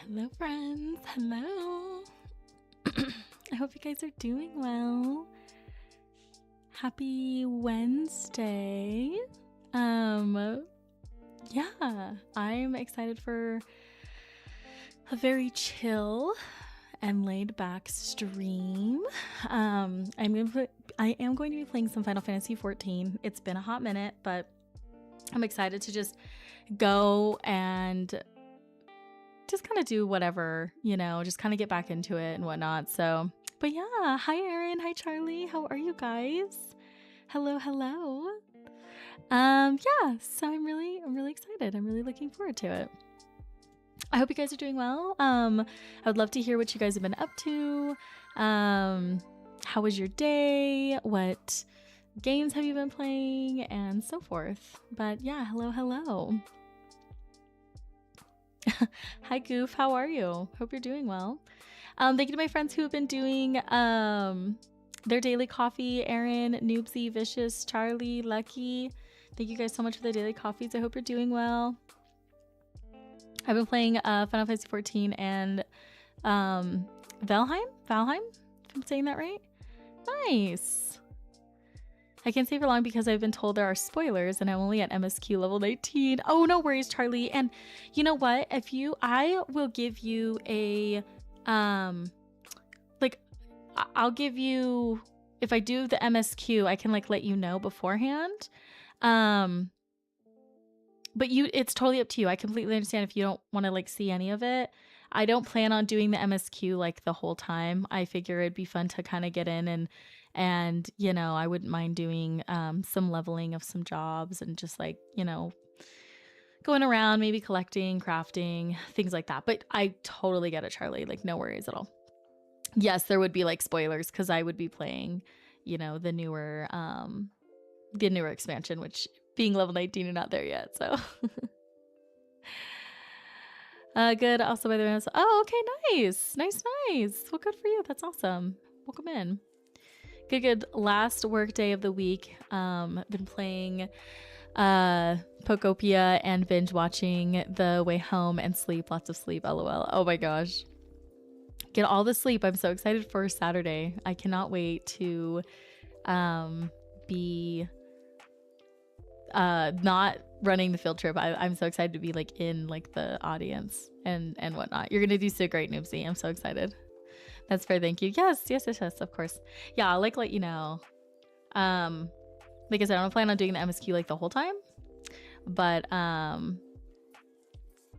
Hello friends, hello. I hope you guys are doing well. Happy Wednesday. Yeah, I'm excited for a very chill and laid back stream. I am going to be playing some Final Fantasy 14. It's been a hot minute, but I'm excited to just go and just kind of do whatever, just kind of get back into it and whatnot. So, but yeah, hi Erin, hi Charlie, how are you guys? Hello. Yeah, so I'm really excited. I'm really looking forward to it. I hope you guys are doing well. I would love to hear what you guys have been up to. How was your day? What games have you been playing? And so forth. But yeah, hello. Hi Goof, how are you? Hope you're doing well. Thank you to my friends who have been doing their daily coffee. Erin, Noobsy, Vicious, Charlie, Lucky. Thank you guys so much for the daily coffees. I hope you're doing well. I've been playing Final Fantasy 14 and Valheim, if I'm saying that right. Nice. I can't stay for long because I've been told there are spoilers and I'm only at MSQ level 19. Oh, no worries, Charlie. And you know what? I will give you a, I'll give you, if I do the MSQ, I can let you know beforehand. But it's totally up to you. I completely understand if you don't want to see any of it. I don't plan on doing the MSQ the whole time. I figure it'd be fun to kind of get in and I wouldn't mind doing some leveling of some jobs and just going around, maybe collecting, crafting, things like that. But I totally get it, Charlie. No worries at all. Yes, there would be spoilers because I would be playing, the newer expansion, which being level 19 and not there yet. So good. Also, by the way, oh, okay, nice. Well, good for you. That's awesome. Welcome in. Good. Last work day of the week. Been playing Pokopia and binge watching The Way Home and sleep. Lots of sleep. LOL. Oh my gosh. Get all the sleep. I'm so excited for Saturday. I cannot wait to be not running the field trip. I'm so excited to be in the audience and whatnot. You're gonna do so great, Noobsy. I'm so excited. That's fair. Thank you. Yes, of course. Yeah, I'll let you know. Like I said, I don't plan on doing the MSQ the whole time, but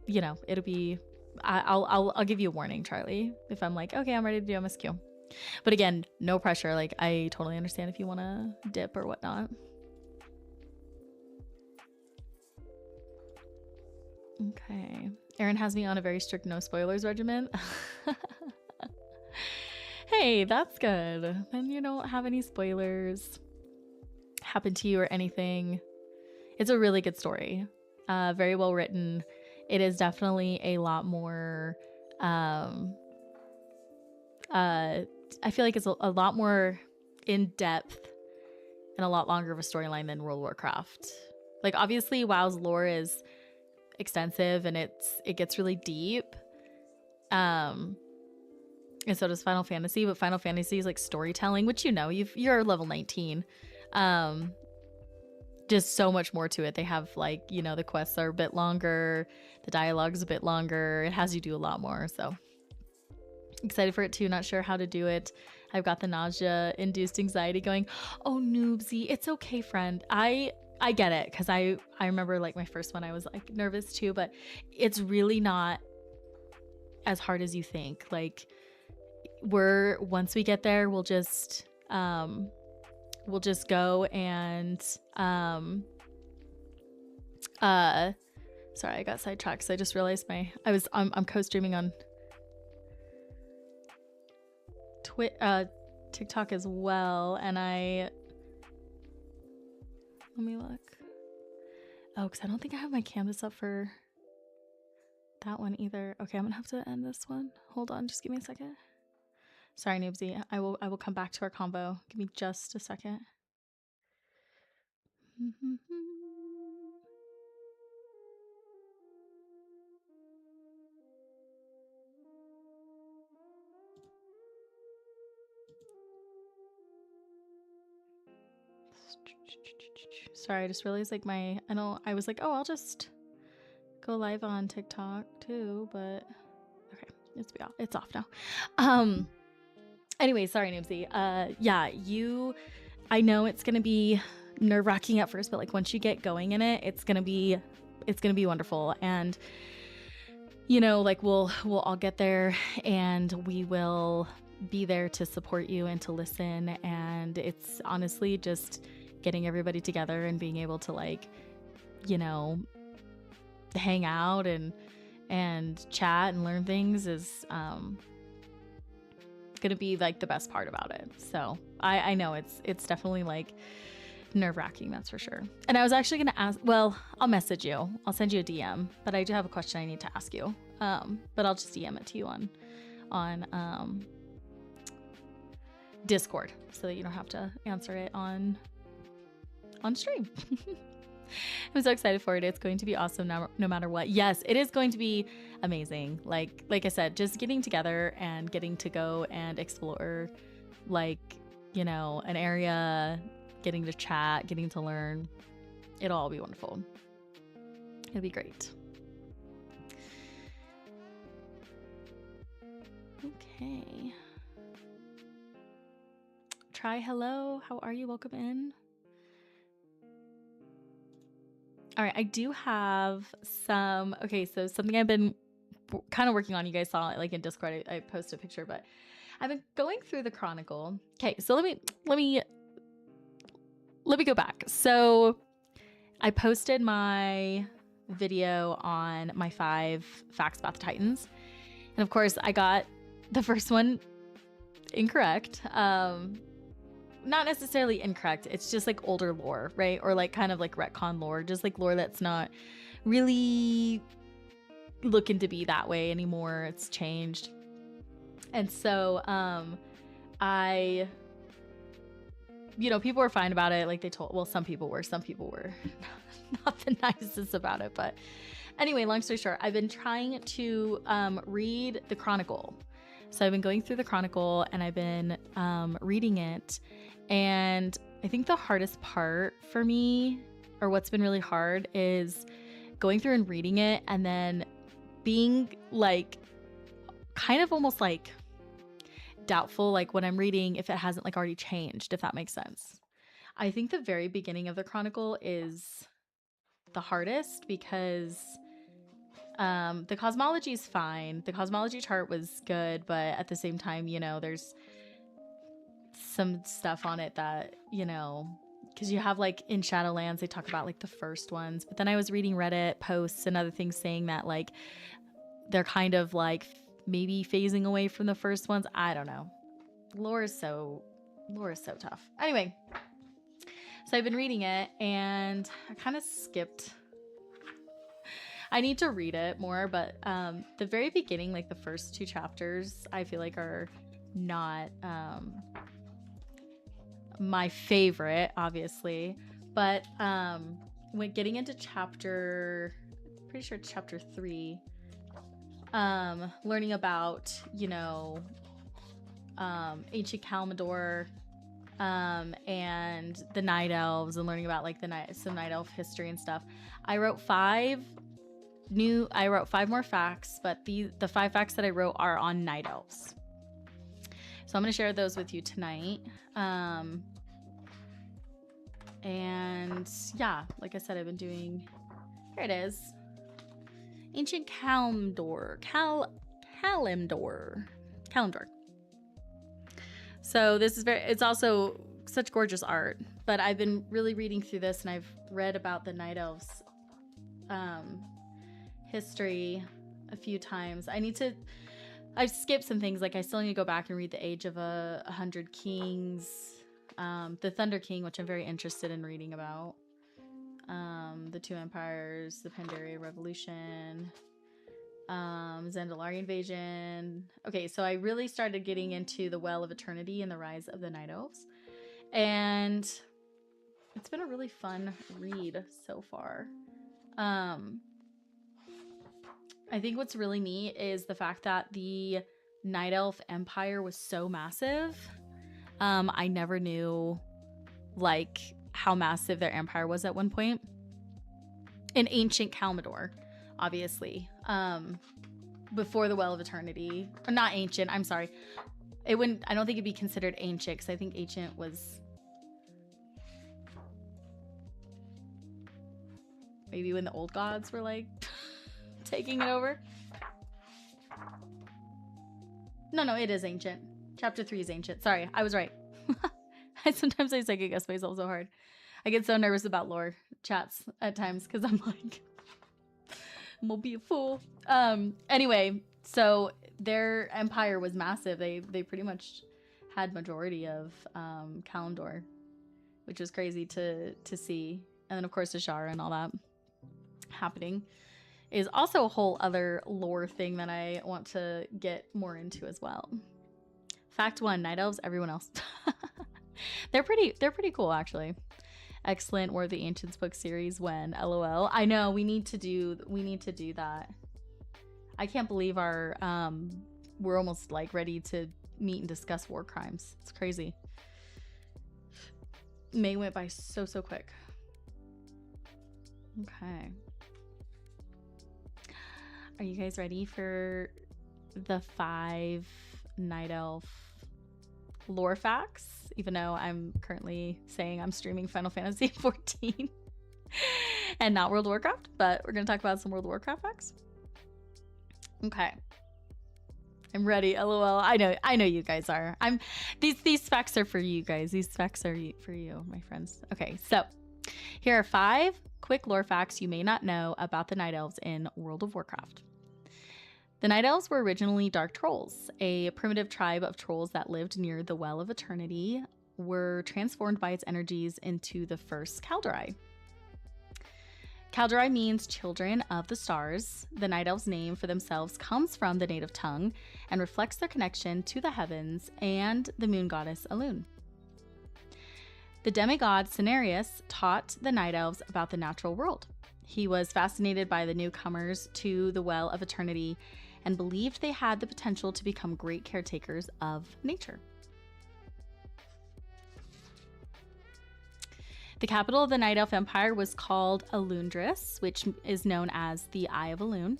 it'll be. I'll give you a warning, Charlie, if I'm okay, I'm ready to do MSQ. But again, no pressure. I totally understand if you want to dip or whatnot. Okay. Erin has me on a very strict no spoilers regimen. Hey, that's good. Then you don't have any spoilers happen to you or anything. It's a really good story. Very well written. It is definitely a lot more I feel it's a lot more in depth and a lot longer of a storyline than World of Warcraft. Obviously WoW's lore is extensive and it gets really deep. And so does Final Fantasy, but Final Fantasy is storytelling, which you're level 19. Just so much more to it. They have the quests are a bit longer, the dialogue's a bit longer. It has you do a lot more. So excited for it too. Not sure how to do it. I've got the nausea induced anxiety going. Oh, Noobsy, it's okay, friend. I get it, because I remember like my first one, I was like nervous too, but it's really not as hard as you think. Like once we get there, we'll just go and sorry, I got sidetracked because I just realized I'm co-streaming on TikTok as well, and let me look. Oh, because I don't think I have my canvas up for that one either. Okay, I'm gonna have to end this one. Hold on, just give me a second. Sorry, Noobsy. I will come back to our convo. Give me just a second. Sorry, I just realized like I was like, oh, I'll just go live on TikTok too, but okay, it's off now. Anyway, sorry, Noobsy. Yeah, I know it's gonna be nerve-wracking at first, but like once you get going in it, it's gonna be wonderful. And you know, like we'll all get there, and we will be there to support you and to listen. And it's honestly just getting everybody together and being able to like, you know, hang out and chat and learn things is gonna be like the best part about it. So I know it's definitely like nerve-wracking, that's for sure. And I was actually gonna ask, well, I'll message you, I'll send you a DM, but I do have a question I need to ask you, but I'll just DM it to you on Discord so that you don't have to answer it on stream. I'm so excited for it. It's going to be awesome no matter what. Yes, it is going to be amazing. Like I said, just getting together and getting to go and explore, like, you know, an area, getting to chat, getting to learn. It'll all be wonderful. It'll be great. Okay. Try hello. How are you? Welcome in. All right, I do have some, okay, so something I've been kind of working on, you guys saw it like in Discord, I posted a picture, but I've been going through the Chronicle. Okay, so let me go back. So I posted my video on my 5 facts about the Titans. And of course I got the first one incorrect. Not necessarily incorrect. It's just like older lore, right? Or like kind of like retcon lore, just like lore that's not really looking to be that way anymore. It's changed. And so you know, people were fine about it. Like some people were not the nicest about it. But anyway, long story short, I've been trying to read the Chronicle. So I've been going through the Chronicle and I've been reading it. And I think the hardest part for me, or what's been really hard, is going through and reading it and then being like kind of almost like doubtful, like when I'm reading, if it hasn't like already changed, if that makes sense. I think the very beginning of the Chronicle is the hardest because the cosmology is fine. The cosmology chart was good, but at the same time, you know, there's some stuff on it that, you know, because you have like in Shadowlands, they talk about like the first ones, but then I was reading Reddit posts and other things saying that like they're kind of like maybe phasing away from the first ones. I don't know. Lore is so tough. Anyway, so I've been reading it and I kind of skipped. I need to read it more, but the very beginning, like the first 2 chapters, I feel like are not my favorite, obviously. But when getting into pretty sure it's chapter 3, learning about, you know, ancient Kalimdor, and the Night Elves, and learning about like some Night Elf history and stuff. I wrote 5 more facts, but the 5 facts that I wrote are on Night Elves. So I'm going to share those with you tonight. And yeah, like I said, I've been doing, here it is. Ancient Kalimdor. Kalimdor. So this is it's also such gorgeous art, but I've been really reading through this, and I've read about the Night Elves history a few times. I've skipped some things, like I still need to go back and read the Age of 100 Kings, the Thunder King, which I'm very interested in reading about, the Two Empires, the Pandaria Revolution, Zandalari Invasion. Okay, so I really started getting into the Well of Eternity and the Rise of the Night Elves, and it's been a really fun read so far. I think what's really neat is the fact that the Night Elf Empire was so massive. I never knew like how massive their empire was at one point. In ancient Kalimdor, obviously. Before the Well of Eternity. Or not ancient, I'm sorry. I don't think it'd be considered ancient, because I think ancient was maybe when the old gods were like taking it over. No, it is ancient. Chapter 3 is ancient. Sorry, I was right. Sometimes I second guess myself so hard. I get so nervous about lore chats at times because I'm like, I'm gonna be a fool. Anyway, so their empire was massive. They pretty much had majority of Kalimdor, which was crazy to see. And then of course Ashara and all that happening is also a whole other lore thing that I want to get more into as well. Fact 1, Night Elves, everyone else. They're pretty cool, actually. Excellent War of the Ancients book series when LOL. I know we need to do that. I can't believe we're almost like ready to meet and discuss war crimes. It's crazy. May went by so quick. Okay. Are you guys ready for the 5 Night Elf lore facts? Even though I'm currently saying I'm streaming Final Fantasy 14 and not World of Warcraft, but we're going to talk about some World of Warcraft facts. Okay. I'm ready. LOL. I know you guys are. These facts are for you guys. These facts are for you, my friends. Okay, so here are 5 quick lore facts you may not know about the Night Elves in World of Warcraft. The Night Elves were originally dark trolls, a primitive tribe of trolls that lived near the Well of Eternity, were transformed by its energies into the first Kaldorei. Kaldorei means children of the stars. The Night Elves' name for themselves comes from the native tongue and reflects their connection to the heavens and the moon goddess Elune. The demigod Cenarius taught the Night Elves about the natural world. He was fascinated by the newcomers to the Well of Eternity and believed they had the potential to become great caretakers of nature. The capital of the Night Elf Empire was called Alundris, which is known as the Eye of Elune.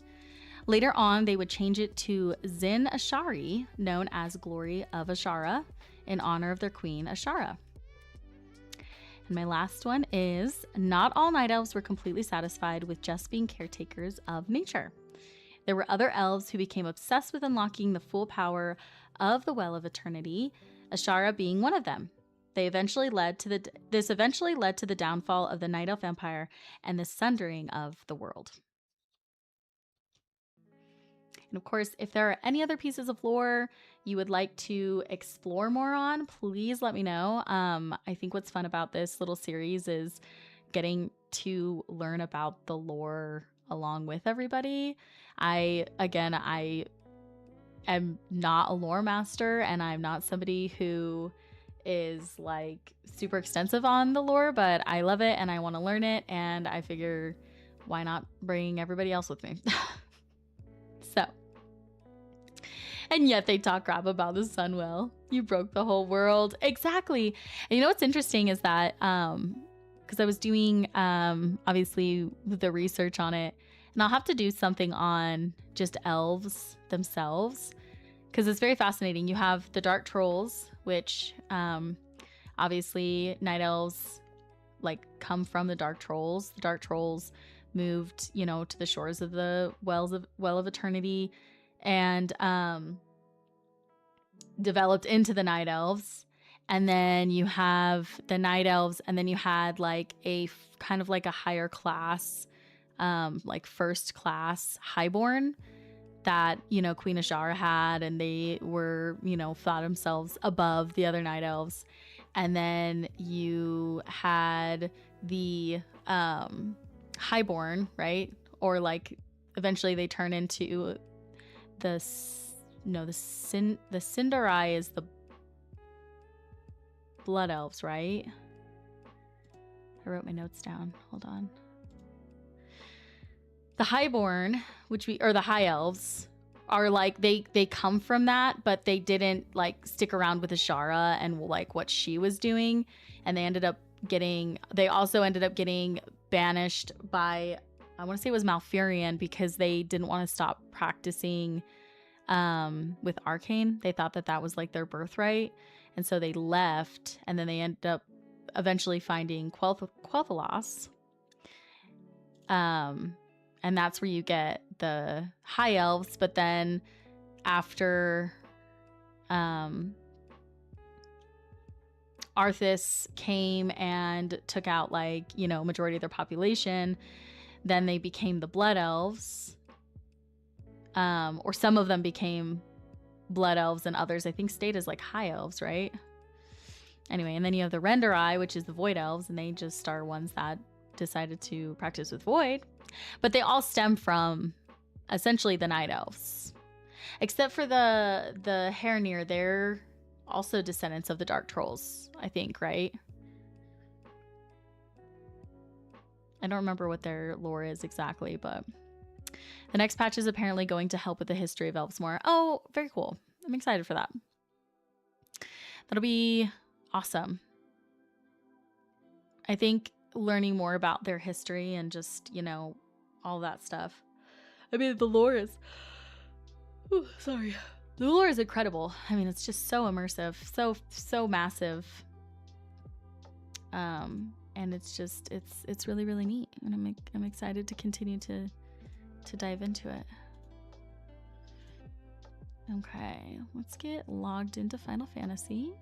Later on, they would change it to Zin Ashari, known as Glory of Ashara, in honor of their queen Ashara. And my last one is, not all Night Elves were completely satisfied with just being caretakers of nature. There were other elves who became obsessed with unlocking the full power of the Well of Eternity, Ashara being one of them. This eventually led to the downfall of the Night Elf Empire and the sundering of the world. And of course, if there are any other pieces of lore you would like to explore more on, please let me know. I think what's fun about this little series is getting to learn about the lore along with everybody. I am not a lore master, and I'm not somebody who is like super extensive on the lore, but I love it and I want to learn it, and I figure why not bring everybody else with me. So, and yet they talk crap about the Sunwell. You broke the whole world. Exactly. And you know what's interesting is that because I was doing obviously the research on it, and I'll have to do something on just elves themselves because it's very fascinating. You have the dark trolls, which obviously Night Elves like come from the Dark Trolls. The Dark Trolls moved, you know, to the shores of the Well of Eternity and developed into the Night Elves. And then you have the Night Elves, and then you had like a kind of like a higher class, like first class Highborn that, you know, Queen Ashara had, and they were, you know, thought themselves above the other Night Elves. And then you had the Highborn, right? Or like eventually they turn into the Cinderai is the Blood Elves, right? I wrote my notes down. Hold on. The Highborn, or the High Elves, are like they come from that, but they didn't like stick around with Ashara and like what she was doing, and they also ended up getting banished by, I want to say it was Malfurion, because they didn't want to stop practicing with Arcane. They thought that was like their birthright, and so they left, and then they ended up eventually finding Quel'Thalas. And that's where you get the High Elves. But then after Arthas came and took out, like, you know, majority of their population, then they became the Blood Elves. Or some of them became Blood Elves, and others I think stayed as like High Elves, right? Anyway, and then you have the Renderai, which is the Void Elves, and they just are ones that decided to practice with Void. But they all stem from essentially the Night Elves. Except for the Hairnir, they're also descendants of the Dark Trolls, I think, right? I don't remember what their lore is exactly, but the next patch is apparently going to help with the history of elves more. Oh, very cool. I'm excited for that. That'll be awesome. I think learning more about their history and just, you know, all that stuff. I mean, the lore is... Ooh, sorry. The lore is incredible. I mean, it's just so immersive, so massive. And it's just, it's really, really neat. And I'm excited to continue to dive into it. Okay, let's get logged into Final Fantasy.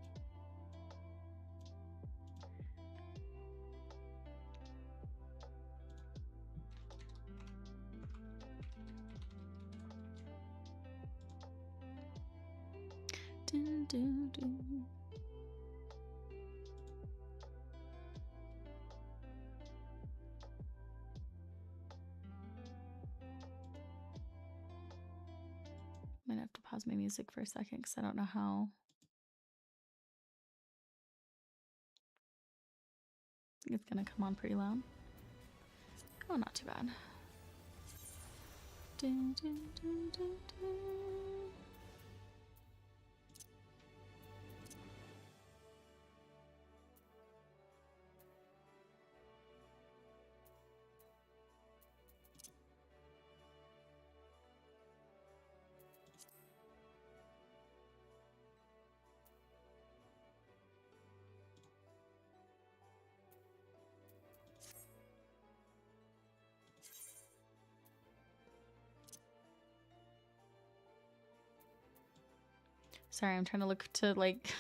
Might have to pause my music for a second because I don't know how. It's gonna come on pretty loud. Oh, not too bad. Sorry, I'm trying to look to like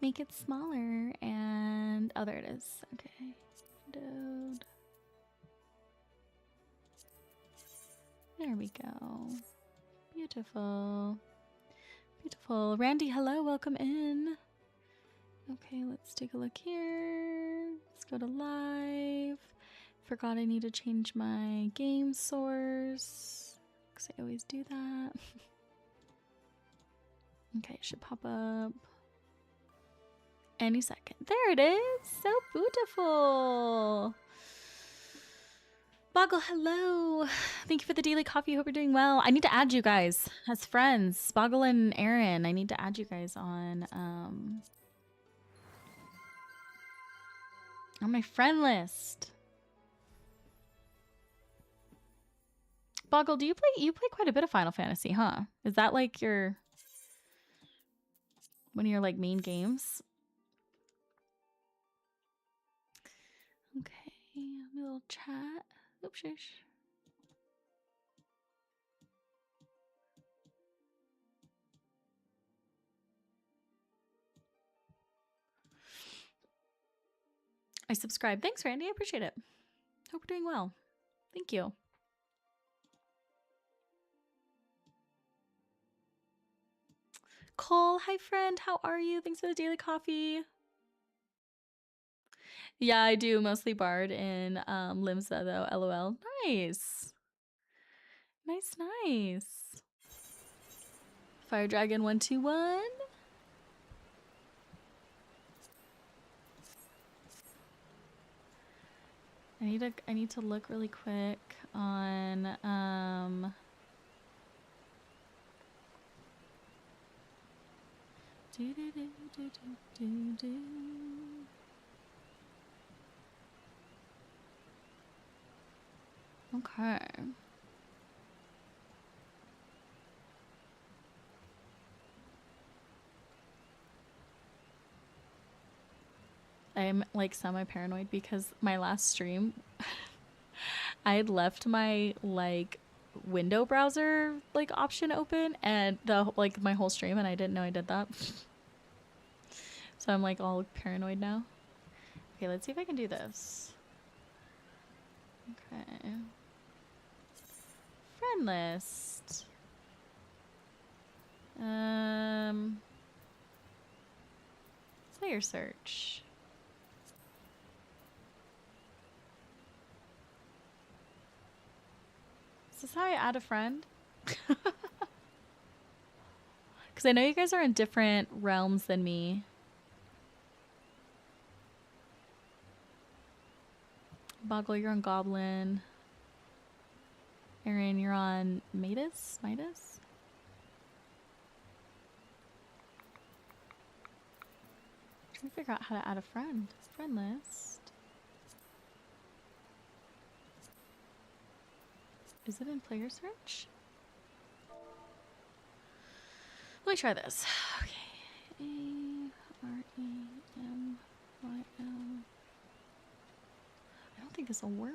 make it smaller, and oh, there it is. Okay, Dude. There we go. Beautiful. Beautiful. Randy, hello, welcome in. Okay, let's take a look here. Let's go to live. Forgot I need to change my game source, because I always do that. Okay, it should pop up any second. There it is. So beautiful. Boggle, hello. Thank you for the daily coffee. Hope you're doing well. I need to add you guys as friends. Boggle and Aaron, I need to add you guys on my friend list. Boggle, do you play quite a bit of Final Fantasy, huh? Is that like one of your like main games? Okay, a little chat. Oops, shush. I subscribe. Thanks, Randy. I appreciate it. Hope we're doing well. Thank you. Cole, hi friend. How are you? Thanks for the daily coffee. Yeah, I do mostly Bard in Limsa though. LOL. Nice. Nice. Fire Dragon 121. I need to look really quick on Okay. I'm like semi-paranoid because my last stream I had left my like window browser like option open and the like my whole stream, and I didn't know I did that. So I'm like all paranoid now. Okay, let's see if I can do this. Okay. Friend list. Player search. Is this how I add a friend? Because I know you guys are in different realms than me. Boggle, you're on Goblin. Aaron, you're on Midas? Midas? I'm trying to figure out how to add a friend. Friend list. Is it in player search? Let me try this. Okay. A-R-E-M-Y-L. I don't think this will work.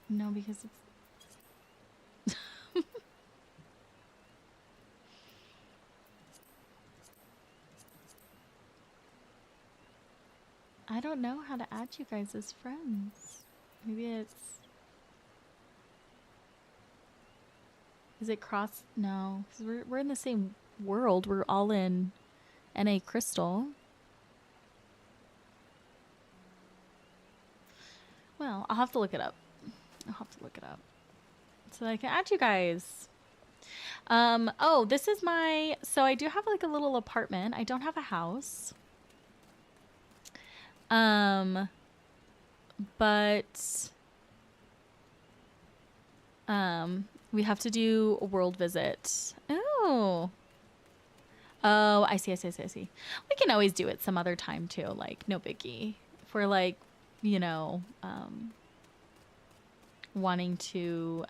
No, because it's... I don't know how to add you guys as friends. Maybe it's... Is it cross? No, because we're in the same world. We're all in NA Crystal. Well, I'll have to look it up. So I can add you guys. Oh, this is my... So I do have like a little apartment. I don't have a house. But... we have to do a world visit. Oh. Oh, I see. We can always do it some other time too. Like, no biggie. If we're like, you know, wanting to,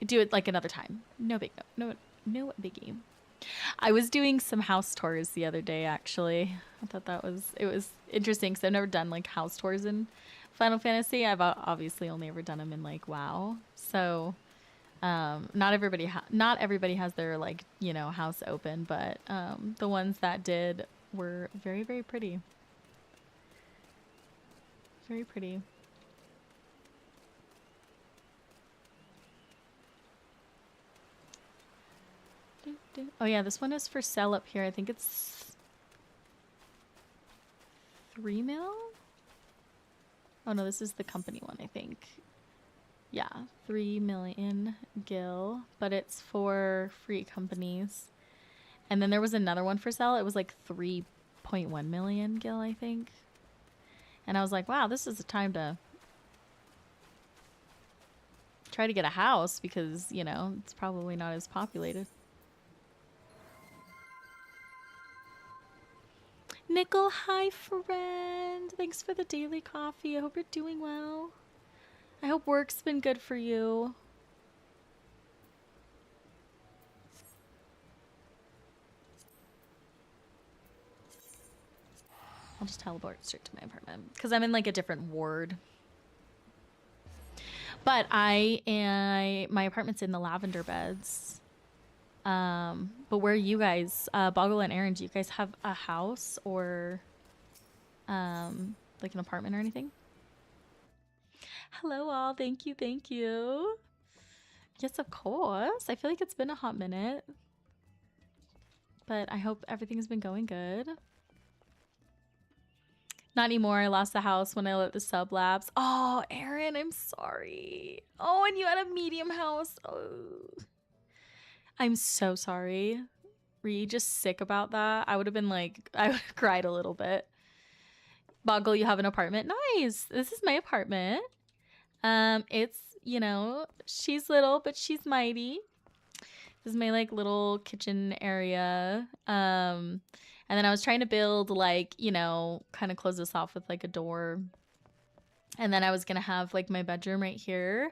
do it like another time. No biggie. I was doing some house tours the other day, actually. I thought it was interesting because I've never done like house tours in Final Fantasy. I've obviously only ever done them in like WoW. So, not everybody has their like, you know, house open, but the ones that did were very, very pretty. Very pretty. Oh yeah, this one is for sale up here. I think it's 3 mil? Oh no, this is the company one, I think. Yeah, 3 million gil, but it's for free companies. And then there was another one for sale. It was like 3.1 million gil, I think. And I was like, wow, this is the time to try to get a house because, you know, it's probably not as populated. Nickel, hi friend. Thanks for the daily coffee. I hope you're doing well. I hope work's been good for you. I'll just teleport straight to my apartment because I'm in like a different ward. But my apartment's in the lavender beds. But where are you guys, Boggle and Aaron, do you guys have a house or like an apartment or anything? Hello all, thank you, thank you. Yes, of course. I feel like it's been a hot minute. But I hope everything's been going good. Not anymore. I lost the house when I let the sub lapse. Oh, Aaron, I'm sorry. Oh, and you had a medium house. Oh. I'm so sorry. Were you just sick about that? I would have been like, I would have cried a little bit. Boggle, you have an apartment? Nice. This is my apartment. It's, you know, she's little, but she's mighty. This is my like little kitchen area. And then I was trying to build like, you know, kind of close this off with like a door. And then I was going to have like my bedroom right here.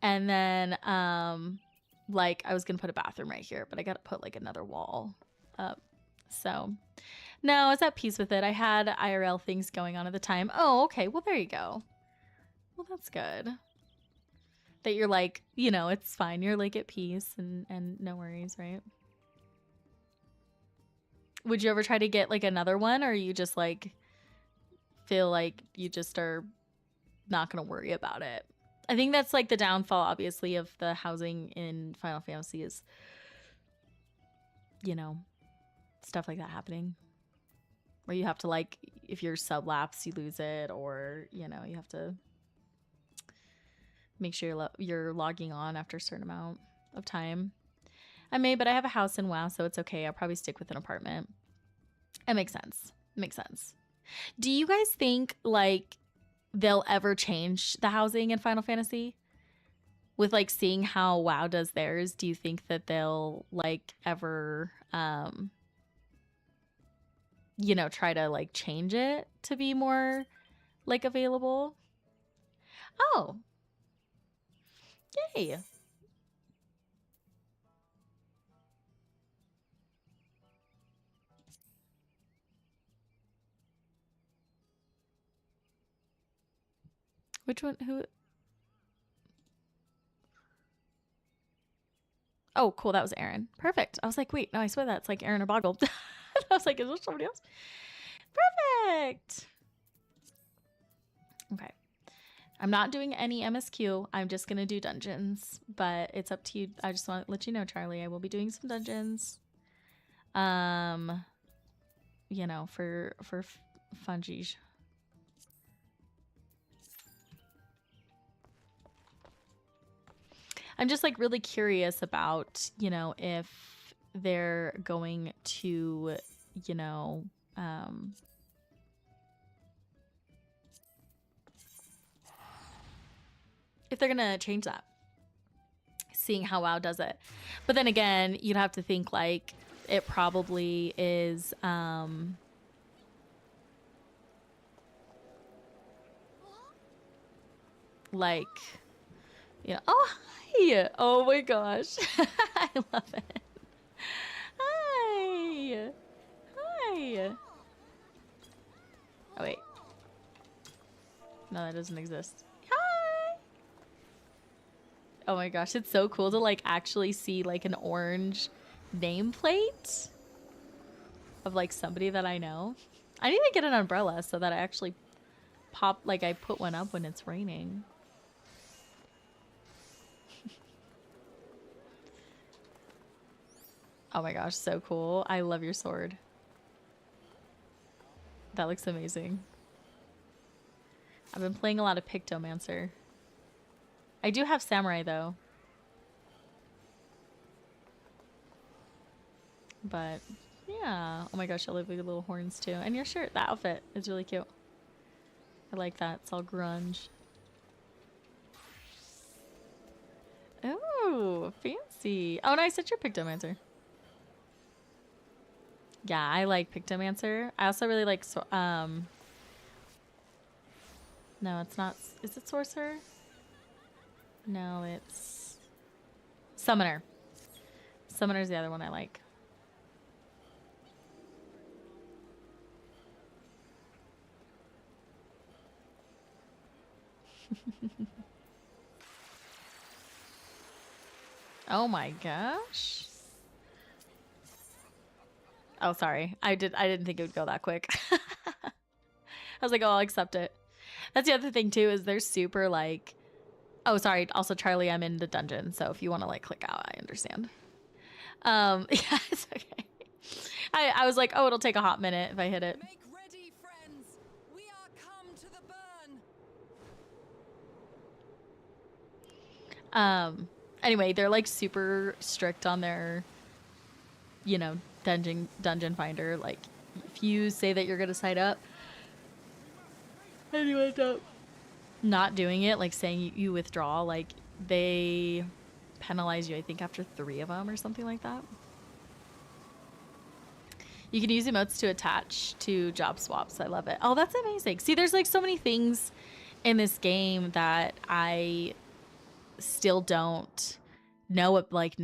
And then like I was going to put a bathroom right here, but I got to put like another wall up. So no, I was at peace with it. I had IRL things going on at the time. Oh, okay. Well, there you go. Well, that's good. That you're like, you know, it's fine. You're like at peace and no worries, right? Would you ever try to get like another one, or you just like feel like you just are not going to worry about it? I think that's like the downfall, obviously, of the housing in Final Fantasy is, you know, stuff like that happening. Where you have to like, if you're sublapse, you lose it, or, you know, you have to make sure you're logging on after a certain amount of time. I may, but I have a house in WoW, so it's okay. I'll probably stick with an apartment. It makes sense. It makes sense. Do you guys think like they'll ever change the housing in Final Fantasy? With like seeing how WoW does theirs, do you think that they'll like ever you know, try to like change it to be more like available? Oh. Yay. Which one? Who? Oh, cool. That was Aaron. Perfect. I was like, wait, no, I swear that's like Aaron or Boggle. I was like, is this somebody else? Perfect. Okay. I'm not doing any MSQ. I'm just going to do dungeons, but it's up to you. I just want to let you know, Charlie, I will be doing some dungeons. You know, for fungies. I'm just like really curious about, you know, if they're going to, you know, if they're gonna change that, seeing how WoW does it. But then again, you'd have to think like it probably is like, you know, oh hi, oh my gosh. I love it. Hi. Hi. Oh wait, no, that doesn't exist. Oh my gosh, it's so cool to like actually see like an orange nameplate of like somebody that I know. I need to get an umbrella so that I actually pop, like I put one up when it's raining. Oh my gosh, so cool. I love your sword. That looks amazing. I've been playing a lot of Pictomancer. I do have Samurai though. But yeah. Oh my gosh, I love your little horns too. And your shirt, that outfit is really cute. I like that. It's all grunge. Oh, fancy. Oh, nice. It's your Pictomancer. Yeah, I like Pictomancer. I also really like no, it's not. Is it Sorcerer? No, it's Summoner. Summoner's the other one I like. Oh my gosh. Oh, sorry. I didn't think it would go that quick. I was like, oh, I'll accept it. That's the other thing too, is they're super like, oh, sorry. Also, Charlie, I'm in the dungeon. So if you want to like click out, I understand. Yeah, it's okay. I was like, oh, it'll take a hot minute if I hit it. Make ready, friends. We are come to the burn. Anyway, they're like super strict on their, you know, dungeon finder. Like, if you say that you're gonna sign up and you end up not doing it, like saying you withdraw, like they penalize you, I think, after 3 of them or something like that. You can use emotes to attach to job swaps. I love it. Oh, that's amazing. See, there's like so many things in this game that I still don't know. Like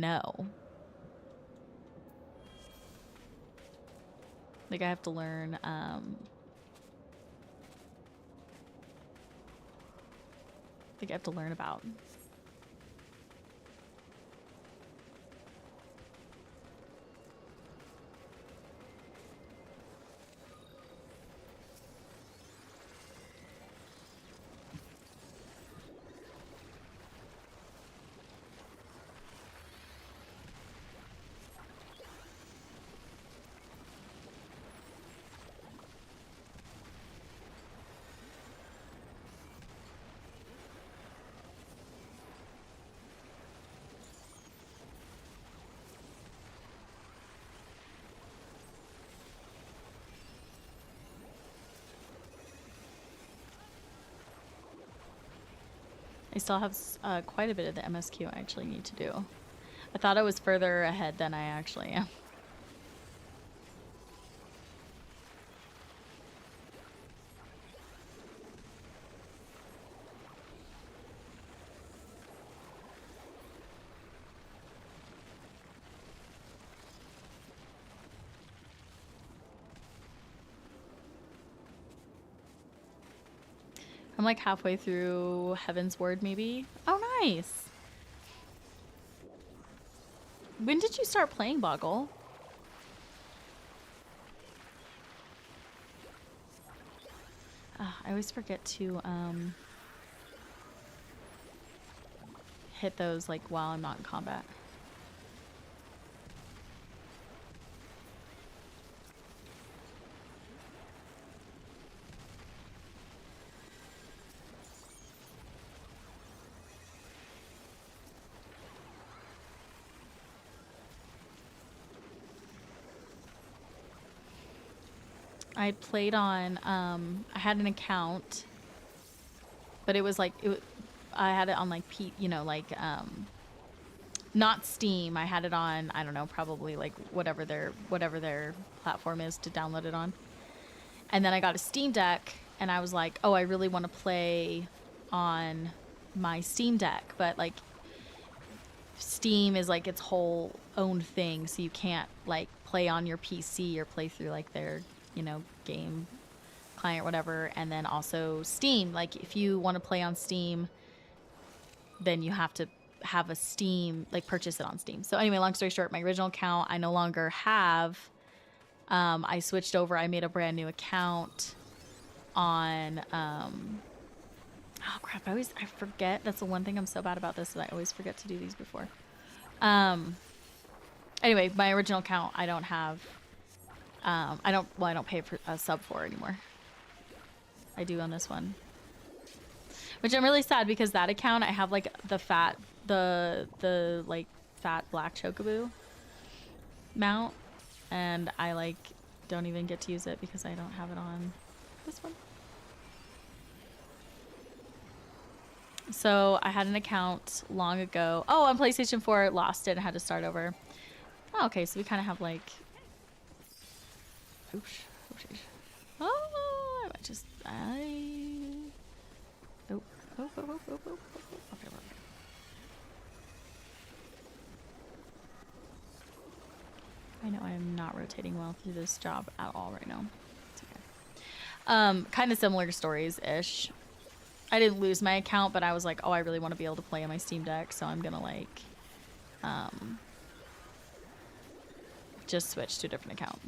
I have to learn. I have to learn about. I still have quite a bit of the MSQ I actually need to do. I thought I was further ahead than I actually am. I'm like halfway through Heaven's Word, maybe. Oh, nice. When did you start playing Boggle? I always forget to hit those like while I'm not in combat. I played on, I had an account, but it was like, I had it on like, not Steam. I had it on, I don't know, probably like whatever their platform is to download it on. And then I got a Steam Deck and I was like, oh, I really want to play on my Steam Deck, but like Steam is like its whole own thing. So you can't like play on your PC or play through like their, game client, whatever. And then also Steam, like if you want to play on Steam, then you have to have a Steam, like purchase it on Steam. So anyway, long story short, my original account I no longer have. I switched over. I made a brand new account on, oh crap, I forget. That's the one thing I'm so bad about this, is I always forget to do these before. Anyway, my original account I don't have. I don't pay for a sub for anymore. I do on this one, which I'm really sad, because that account I have like the fat black Chocobo mount, and I like don't even get to use it because I don't have it on this one. So I had an account long ago. Oh, on PlayStation 4, lost it and had to start over. Oh, okay, so we kind of have like. Oops. Oh, Okay. I know I'm not rotating well through this job at all right now. It's okay. Kind of similar stories-ish. I didn't lose my account, but I was like, oh, I really want to be able to play on my Steam Deck, so I'm gonna like just switch to a different account.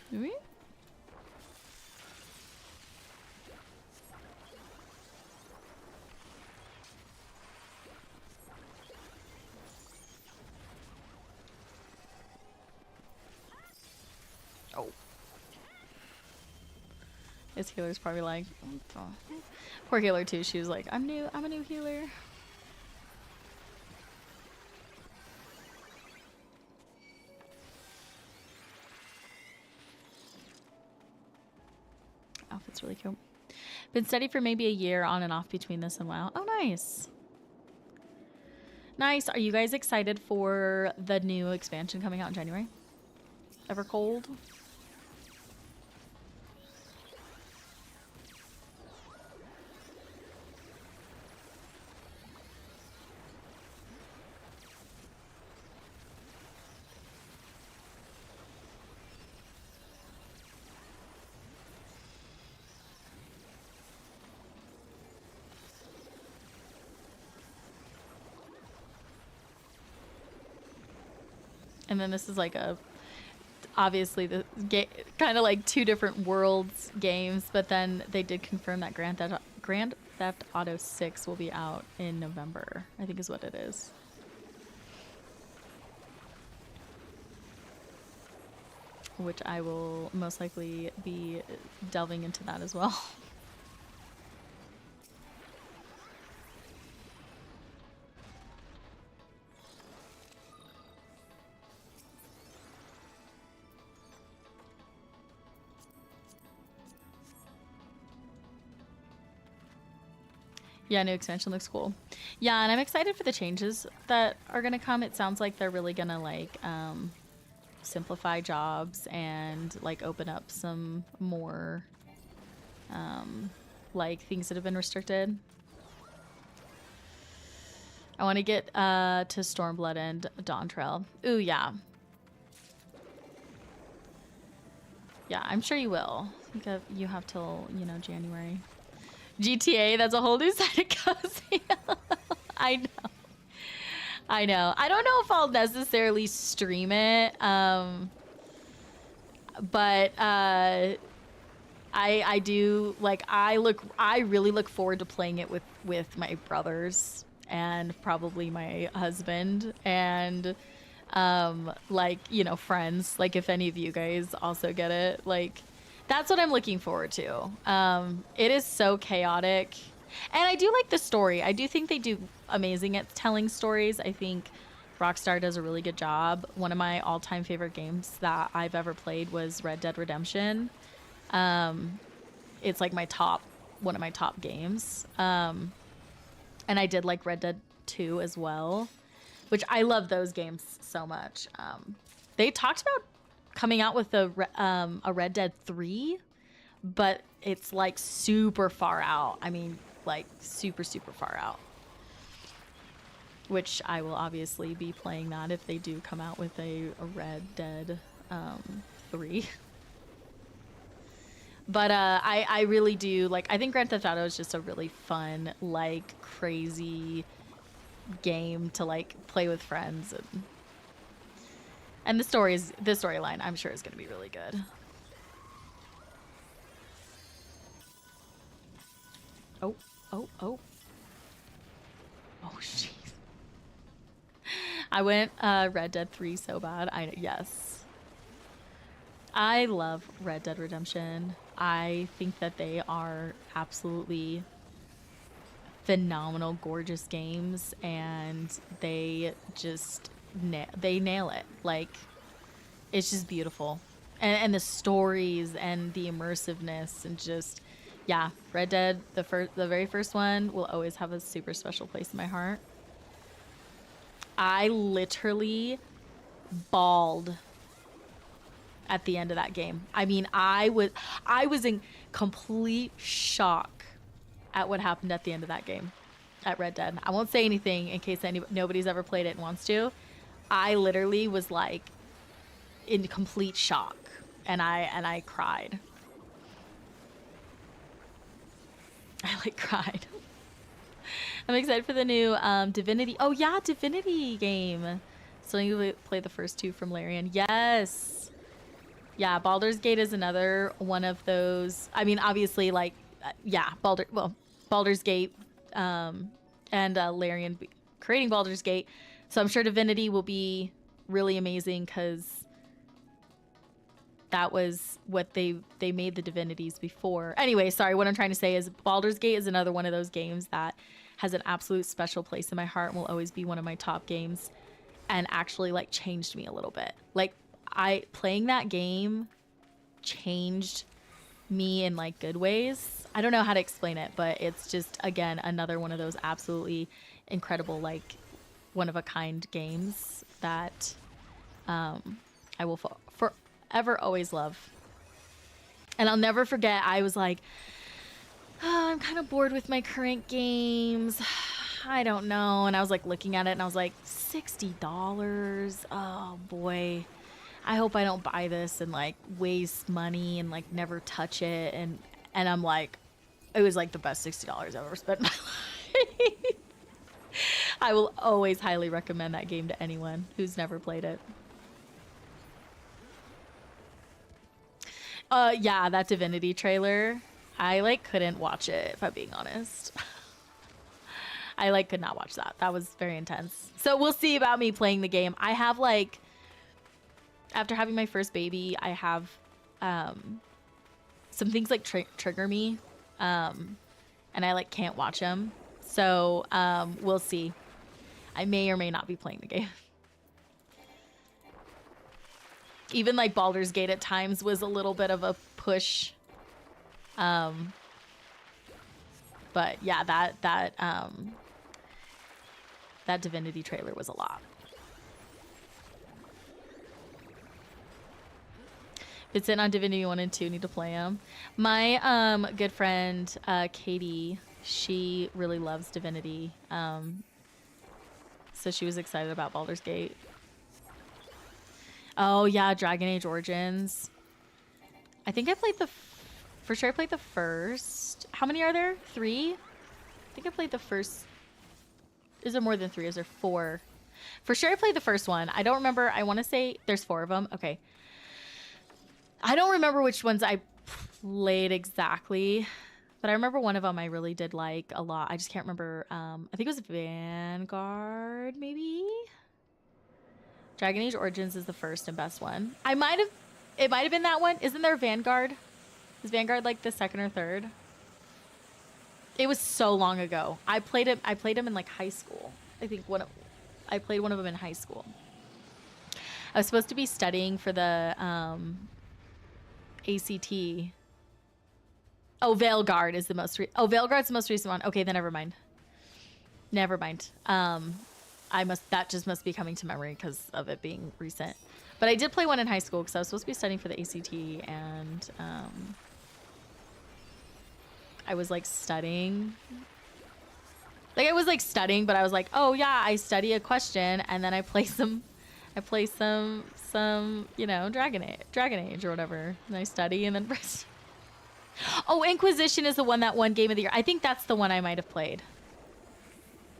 Do we? Oh. His healer's probably like, oh. Poor healer too. She was like, I'm a new healer. Outfit's really cool. Been steady for maybe a year on and off between this and WoW. Oh, nice. Nice. Are you guys excited for the new expansion coming out in January? Ever cold? And then this is like a, obviously the kind of like two different worlds games, but then they did confirm that Grand Theft Auto 6 will be out in November, I think is what it is. Which I will most likely be delving into that as well. Yeah, new expansion looks cool. Yeah, and I'm excited for the changes that are gonna come. It sounds like they're really gonna like simplify jobs and like open up some more like things that have been restricted. I want to get to Stormblood and Dawn Trail. Ooh, yeah. Yeah, I'm sure you will. I think you have till, you know, January. GTA, that's a whole new side of cozy. I know. I know. I don't know if I'll necessarily stream it. But I do like I really look forward to playing it with my brothers and probably my husband and like, you know, friends, like if any of you guys also get it, like that's what I'm looking forward to. It is so chaotic. And I do like the story. I do think they do amazing at telling stories. I think Rockstar does a really good job. One of my all-time favorite games that I've ever played was Red Dead Redemption. It's like one of my top games. And I did like Red Dead 2 as well, which I love those games so much. They talked about coming out with a Red Dead 3, but it's like super far out. I mean, like super, super far out. Which I will obviously be playing that if they do come out with a Red Dead 3. But I really do like. I think Grand Theft Auto is just a really fun, like crazy game to like play with friends, and the storyline I'm sure is going to be really good. Oh, oh, oh, oh, jeez. I went Red Dead 3 so bad. Yes. I love Red Dead Redemption. I think that they are absolutely phenomenal, gorgeous games, and they just they nail it. Like, it's just beautiful, and the stories and the immersiveness and just, yeah, Red Dead, the very first one will always have a super special place in my heart. I literally bawled at the end of that game. I mean, I was in complete shock at what happened at the end of that game at Red Dead. I won't say anything in case nobody's ever played it and wants to. I literally was like in complete shock, and I cried. I like cried. I'm excited for the new Divinity. Oh yeah, Divinity game. So you play the first two from Larian. Yes. Yeah, Baldur's Gate is another one of those. I mean, obviously, like, yeah, Baldur's Gate, and Larian creating Baldur's Gate. So I'm sure Divinity will be really amazing because that was what they made the Divinities before. Anyway, sorry, what I'm trying to say is Baldur's Gate is another one of those games that has an absolute special place in my heart and will always be one of my top games, and actually like changed me a little bit. Like playing that game changed me in like good ways. I don't know how to explain it, but it's just, again, another one of those absolutely incredible, like one of a kind games that I will forever always love. And I'll never forget, I was like, oh, I'm kind of bored with my current games. I don't know. And I was like looking at it and I was like, $60. Oh boy. I hope I don't buy this and like waste money and like never touch it. And I'm like, it was like the best $60 I've ever spent in my life. I will always highly recommend that game to anyone who's never played it. Yeah, that Divinity trailer, I like couldn't watch it, if I'm being honest. I like could not watch that. That was very intense. So we'll see about me playing the game. I have like, after having my first baby, I have some things like trigger me, and I like can't watch them. So we'll see. I may or may not be playing the game. Even like Baldur's Gate at times was a little bit of a push. But yeah, that Divinity trailer was a lot. It's in on Divinity 1 and 2. Need to play them. My good friend Katie, she really loves Divinity. So she was excited about Baldur's Gate. Oh yeah, Dragon Age Origins. I think I played for sure I played the first. How many are there? 3? I think I played the first. Is there more than 3? Is there 4? For sure I played the first one. I don't remember. I want to say there's 4 of them. Okay. I don't remember which ones I played exactly, but I remember one of them I really did like a lot. I just can't remember. I think it was Vanguard, maybe? Dragon Age Origins is the first and best one. It might have been that one. Isn't there Vanguard? Is Vanguard like the second or third? It was so long ago. I played him in like high school. I think I played one of them in high school. I was supposed to be studying for the ACT. Oh, Veilguard is the most Veilguard's the most recent one. Okay, then never mind. Never mind. That just must be coming to memory because of it being recent. But I did play one in high school because I was supposed to be studying for the ACT, and I was like studying. Like I was like studying, but I was like, oh yeah, I study a question and then I play some, you know, Dragon Age or whatever. And I study and then oh, Inquisition is the one that won Game of the Year. I think that's the one I might have played.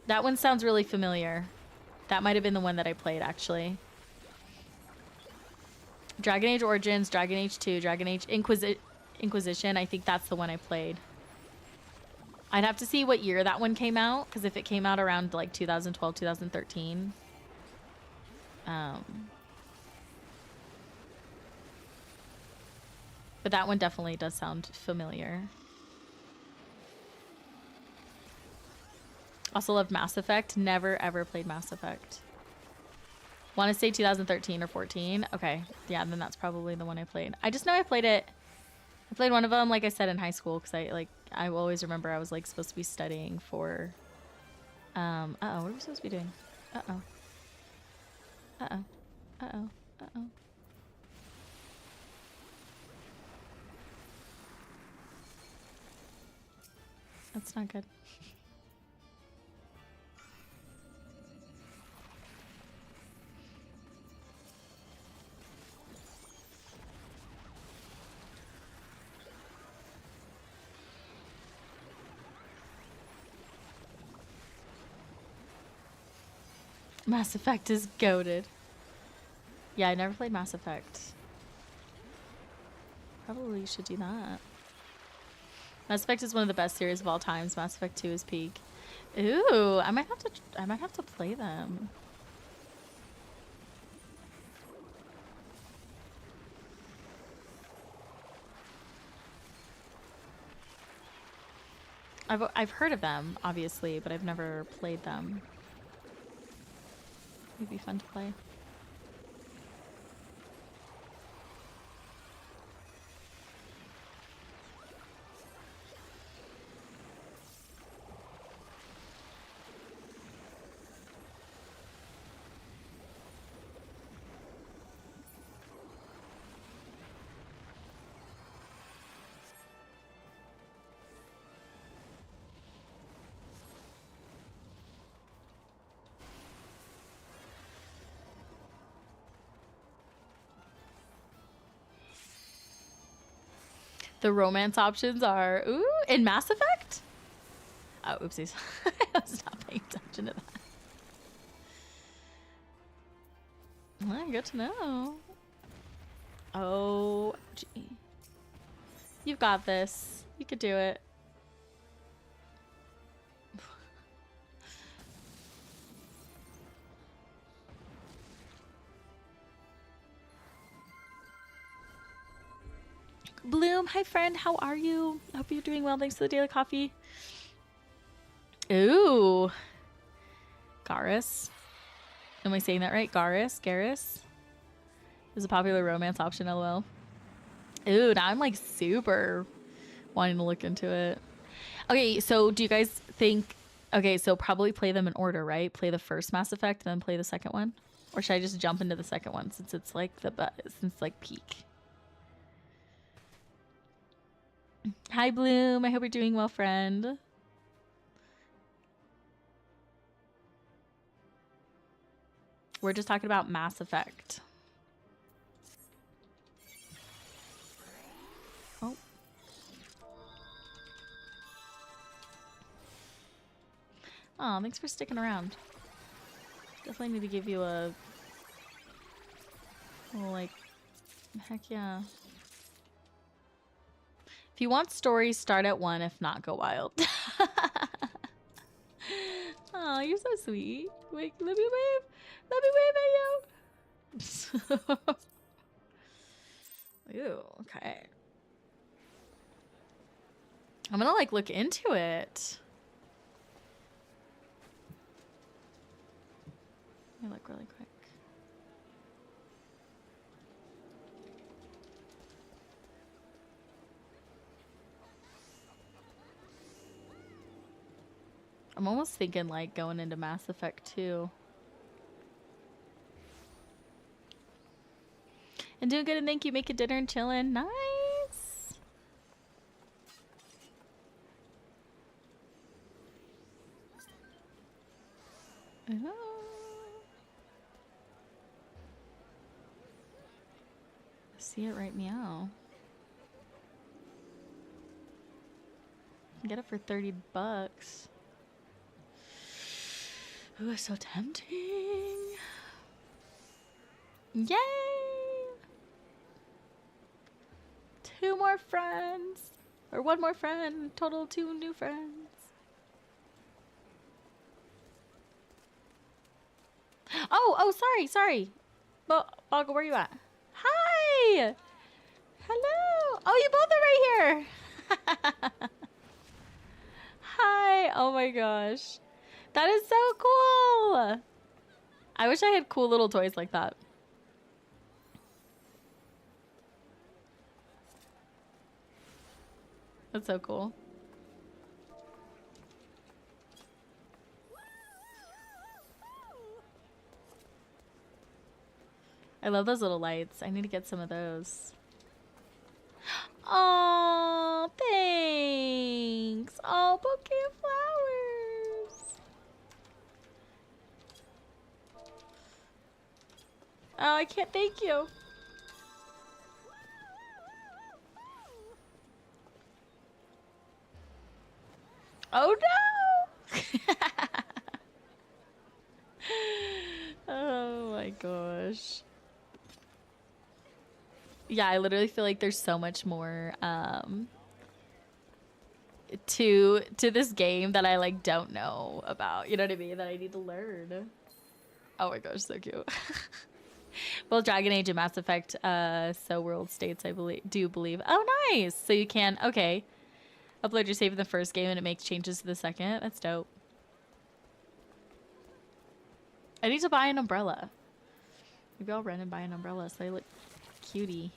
That one sounds really familiar. That might have been the one that I played, actually. Dragon Age Origins, Dragon Age 2, Dragon Age Inquisition. I think that's the one I played. I'd have to see what year that one came out, because if it came out around like 2012, 2013. But that one definitely does sound familiar. Also loved Mass Effect. Never ever played Mass Effect. Want to say 2013 or 14. Okay, yeah, then that's probably the one I played. I just know I played it. I played one of them, like I said, in high school because I always remember I was like supposed to be studying for. What are we supposed to be doing? That's not good. Mass Effect is goated. Yeah, I never played Mass Effect. Probably should do that. Mass Effect is one of the best series of all times. Mass Effect 2 is peak. Ooh, I might have to play them. I've heard of them, obviously, but I've never played them. It'd be fun to play. The romance options are, ooh, in Mass Effect? Oh, oopsies. I was not paying attention to that. Well, good to know. Oh, gee. You've got this. You could do it. Bloom, hi friend, how are you? I hope you're doing well. Thanks for the daily coffee. Ooh. Garrus. Am I saying that right? Garrus is a popular romance option, lol. Ooh, now I'm like super wanting to look into it. Okay, so do you guys think, okay, so probably play them in order, right? Play the first Mass Effect and then play the second one? Or should I just jump into the second one since it's like peak? Hi Bloom, I hope you're doing well, friend. We're just talking about Mass Effect. Oh. Oh, thanks for sticking around. Definitely need to give you a little, like, heck yeah. If you want stories, start at 1. If not, go wild. Oh, you're so sweet. Wait, let me wave. Let me wave at you. Ooh, okay. I'm gonna like look into it. Let me look really quick. I'm almost thinking like going into Mass Effect 2. And doing good, and thank you. Making dinner and chilling. Nice. Oh. See it right meow. Get it for $30. Ooh, it's so tempting. Yay! 2 more friends. Or 1 more friend. Total 2 new friends. Oh, sorry. Boggle, where you at? Hi! Hello! Oh, you both are right here! Hi! Oh my gosh. That is so cool! I wish I had cool little toys like that. That's so cool. I love those little lights. I need to get some of those. Oh, Thanks. Oh, bouquet of flowers. Oh, I can't thank you. Oh no! Oh my gosh. Yeah, I literally feel like there's so much more to this game that I like don't know about. You know what I mean? That I need to learn. Oh my gosh, so cute. Well, Dragon Age and Mass Effect, so world states, I believe. Oh, nice. So you can, okay. Upload your save in the first game and it makes changes to the second. That's dope. I need to buy an umbrella. Maybe I'll run and buy an umbrella so they look cutie.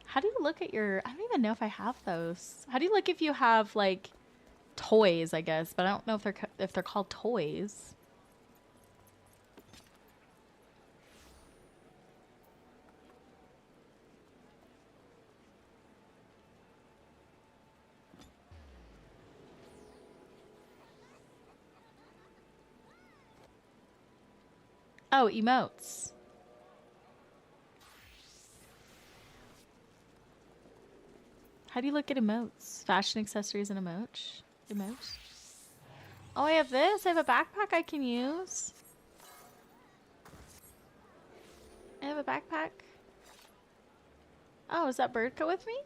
How do you look at your... I don't even know if I have those. How do you look if you have, like, toys, I guess? But I don't know if they're called toys. Oh, emotes. How do you look at emotes? Fashion accessories and emotes? Emotes? Oh, I have this. I have a backpack I can use. I have a backpack. Oh, is that bird go with me?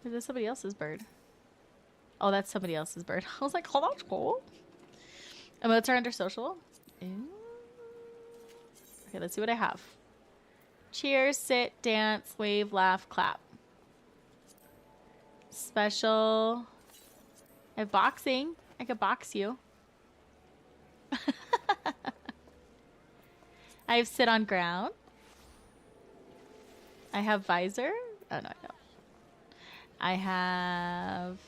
Or is this somebody else's bird? Oh, that's somebody else's bird. I was like, oh, that's cool. Emotes are under social. Ooh. Okay, let's see what I have. Cheers, sit, dance, wave, laugh, clap. Special. I have boxing. I could box you. I have sit on ground. I have visor. Oh, no, I don't. I have...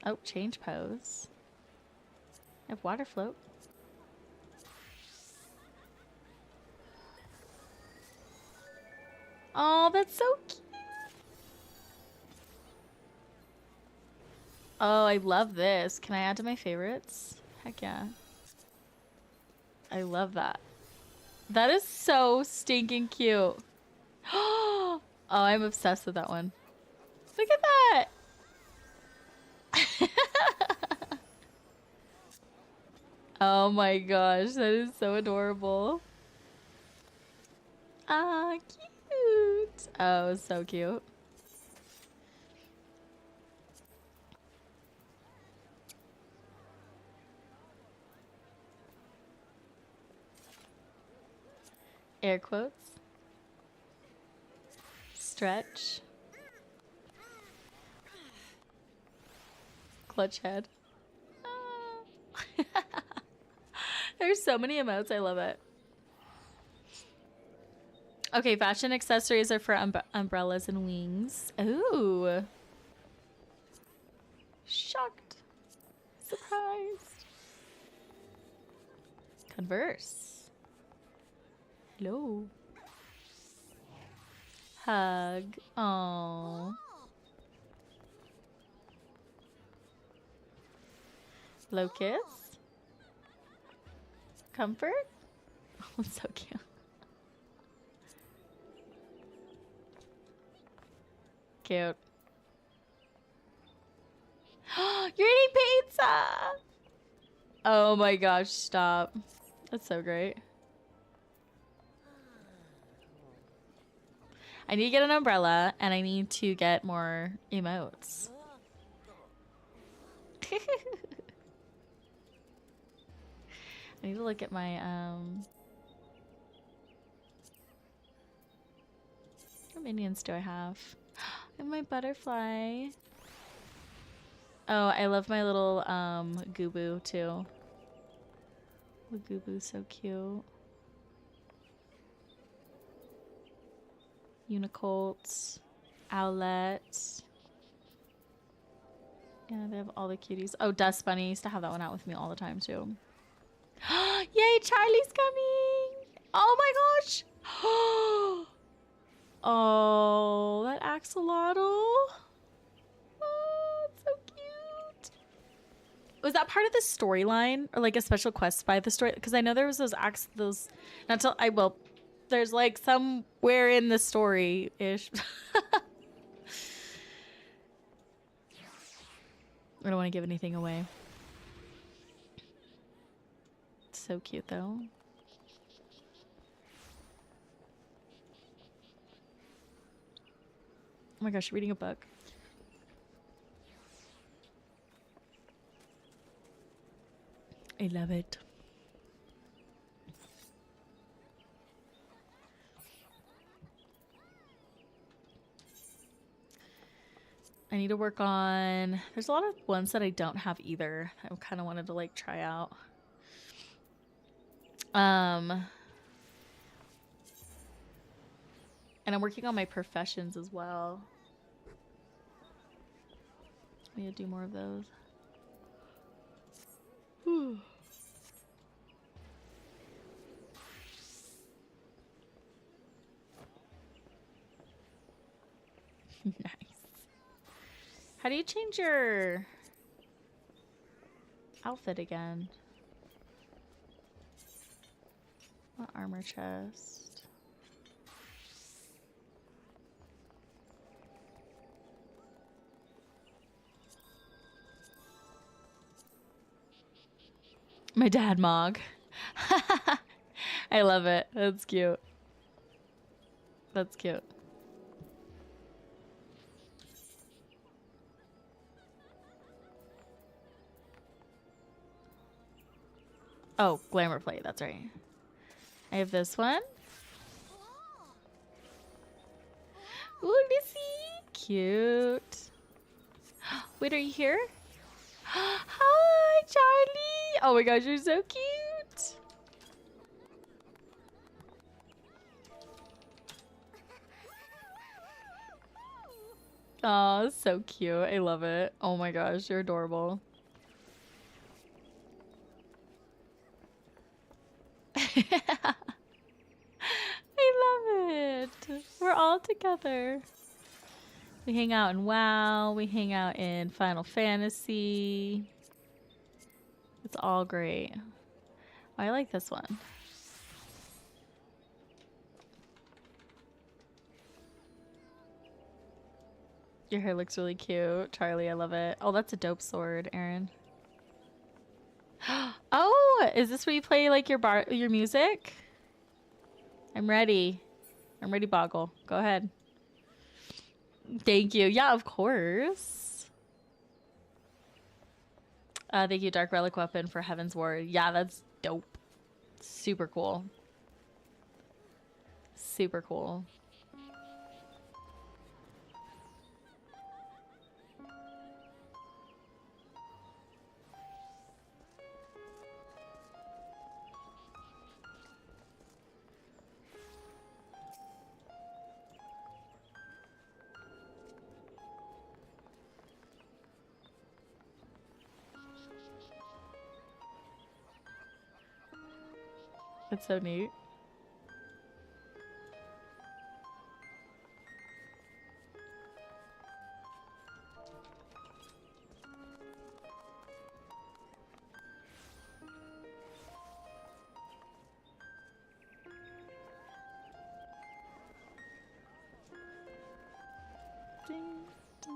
Oh, change pose. I have water float. Oh, that's so cute. Oh, I love this. Can I add to my favorites? Heck yeah. I love that. That is so stinking cute. Oh, I'm obsessed with that one. Look at that. Oh my gosh, that is so adorable. Ah, cute. Oh, so cute. Air quotes. Stretch. Clutch head. Ah. There's so many emotes. I love it. Okay, fashion accessories are for umbrellas and wings. Ooh. Shocked. Surprised. Converse. Hello. Hug. Aww. Locust. Comfort. Oh, so cute. Cute. You're eating pizza! Oh my gosh, stop. That's so great. I need to get an umbrella and I need to get more emotes. I need to look at my what minions do I have? And my butterfly. Oh, I love my little Goobboo too. The Goobboo's so cute. Unicolts, Owlets. Yeah, they have all the cuties. Oh, Dust Bunny. I used to have that one out with me all the time too. Charlie's coming. Oh my gosh. Oh, that axolotl. Oh, it's so cute. Was that part of the storyline or like a special quest by the story? Because I know there was those not to I will there's like somewhere in the story ish. I don't want to give anything away. It's so cute though. Oh my gosh, reading a book. I love it. I need to work on... There's a lot of ones that I don't have either. I kind of wanted to like try out. And I'm working on my professions as well. I need to do more of those. Whew. Nice. How do you change your outfit again? What armor chest? My dad mog. I love it. That's cute. That's cute. Oh, glamour plate. That's right. I have this one. Ooh, Lissy. Cute. Wait, are you here? Hi, Charlie. Oh my gosh, you're so cute. Oh, so cute. I love it. Oh my gosh, you're adorable. I love it. We're all together. We hang out in WoW. We hang out in Final Fantasy. It's all great. I like this one. Your hair looks really cute. Charlie, I love it. Oh, that's a dope sword, Aaron. Oh, is this where you play like your music? I'm ready. I'm ready, Boggle. Go ahead. Thank you. Yeah, of course. Thank you, Dark Relic Weapon, for Heaven's Ward. Yeah, that's dope. Super cool. Super cool. That's so neat. Ding, ding.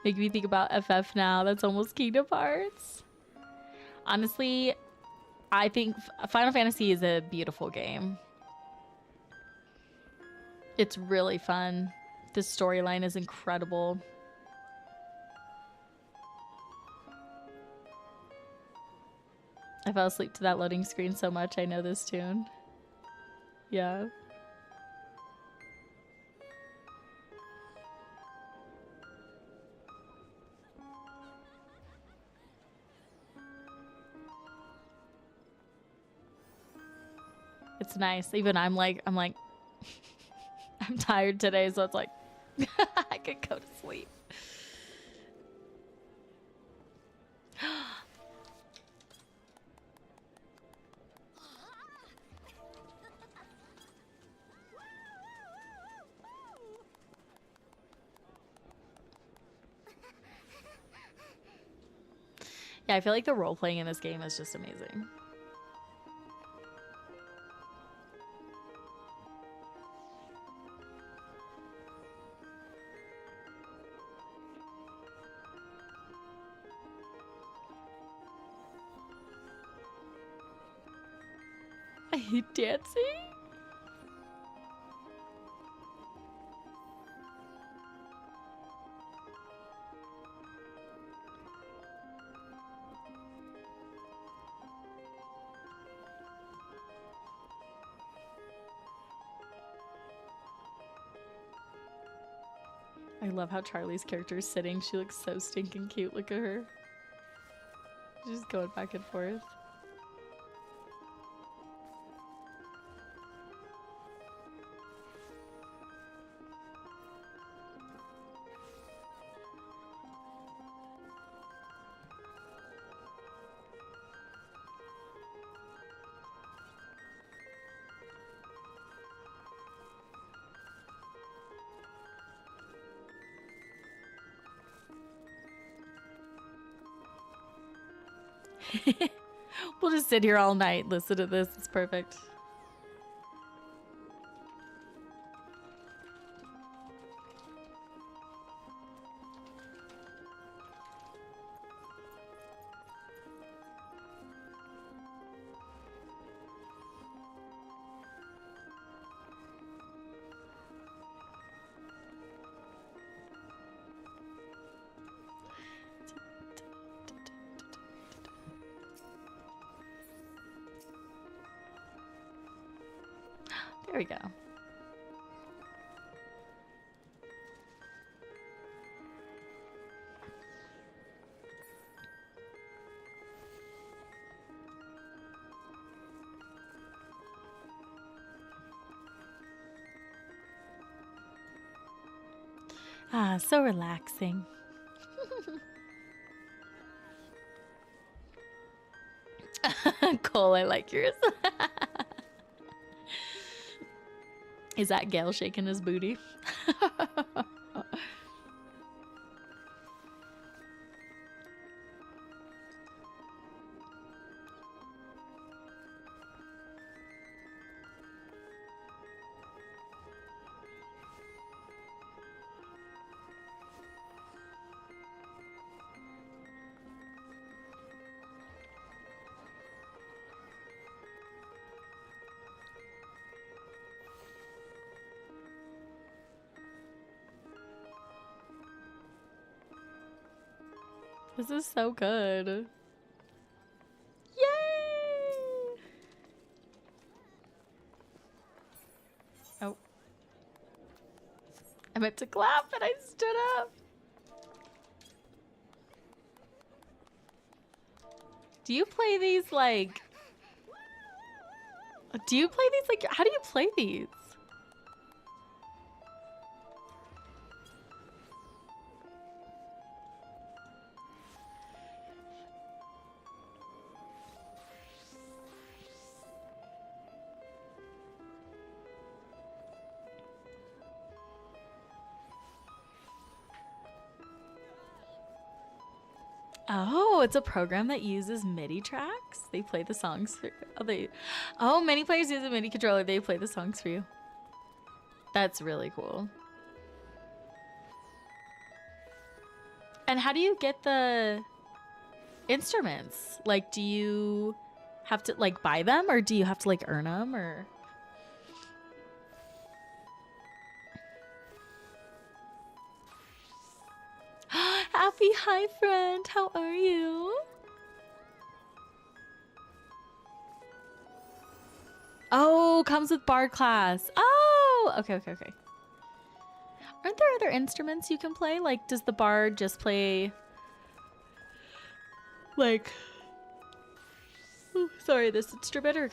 Make me think about FF now. That's almost Kingdom Hearts. Honestly, I think Final Fantasy is a beautiful game. It's really fun. The storyline is incredible. I fell asleep to that loading screen so much. I know this tune. Yeah. It's nice. Even I'm like I'm tired today, so it's like I could go to sleep. Yeah, I feel like the role playing in this game is just amazing. Are you dancing? I love how Charlie's character is sitting. She looks so stinking cute. Look at her. She's going back and forth. We'll just sit here all night, listen to this. It's perfect. There we go. Ah, so relaxing. Cole, I like yours. Is that Gale shaking his booty? This is so good. Yay! Oh. I meant to clap, but I stood up. Do you play these like... How do you play these? Oh, it's a program that uses MIDI tracks. They play the songs for many players use a MIDI controller. They play the songs for you. That's really cool. And how do you get the instruments? Like, do you have to like buy them, or do you have to like earn them, or? Happy, hi friend, how are you? Oh, comes with bar class. Oh, okay. Aren't there other instruments you can play? Like, does the bard just play like, oh, sorry, this instrument, or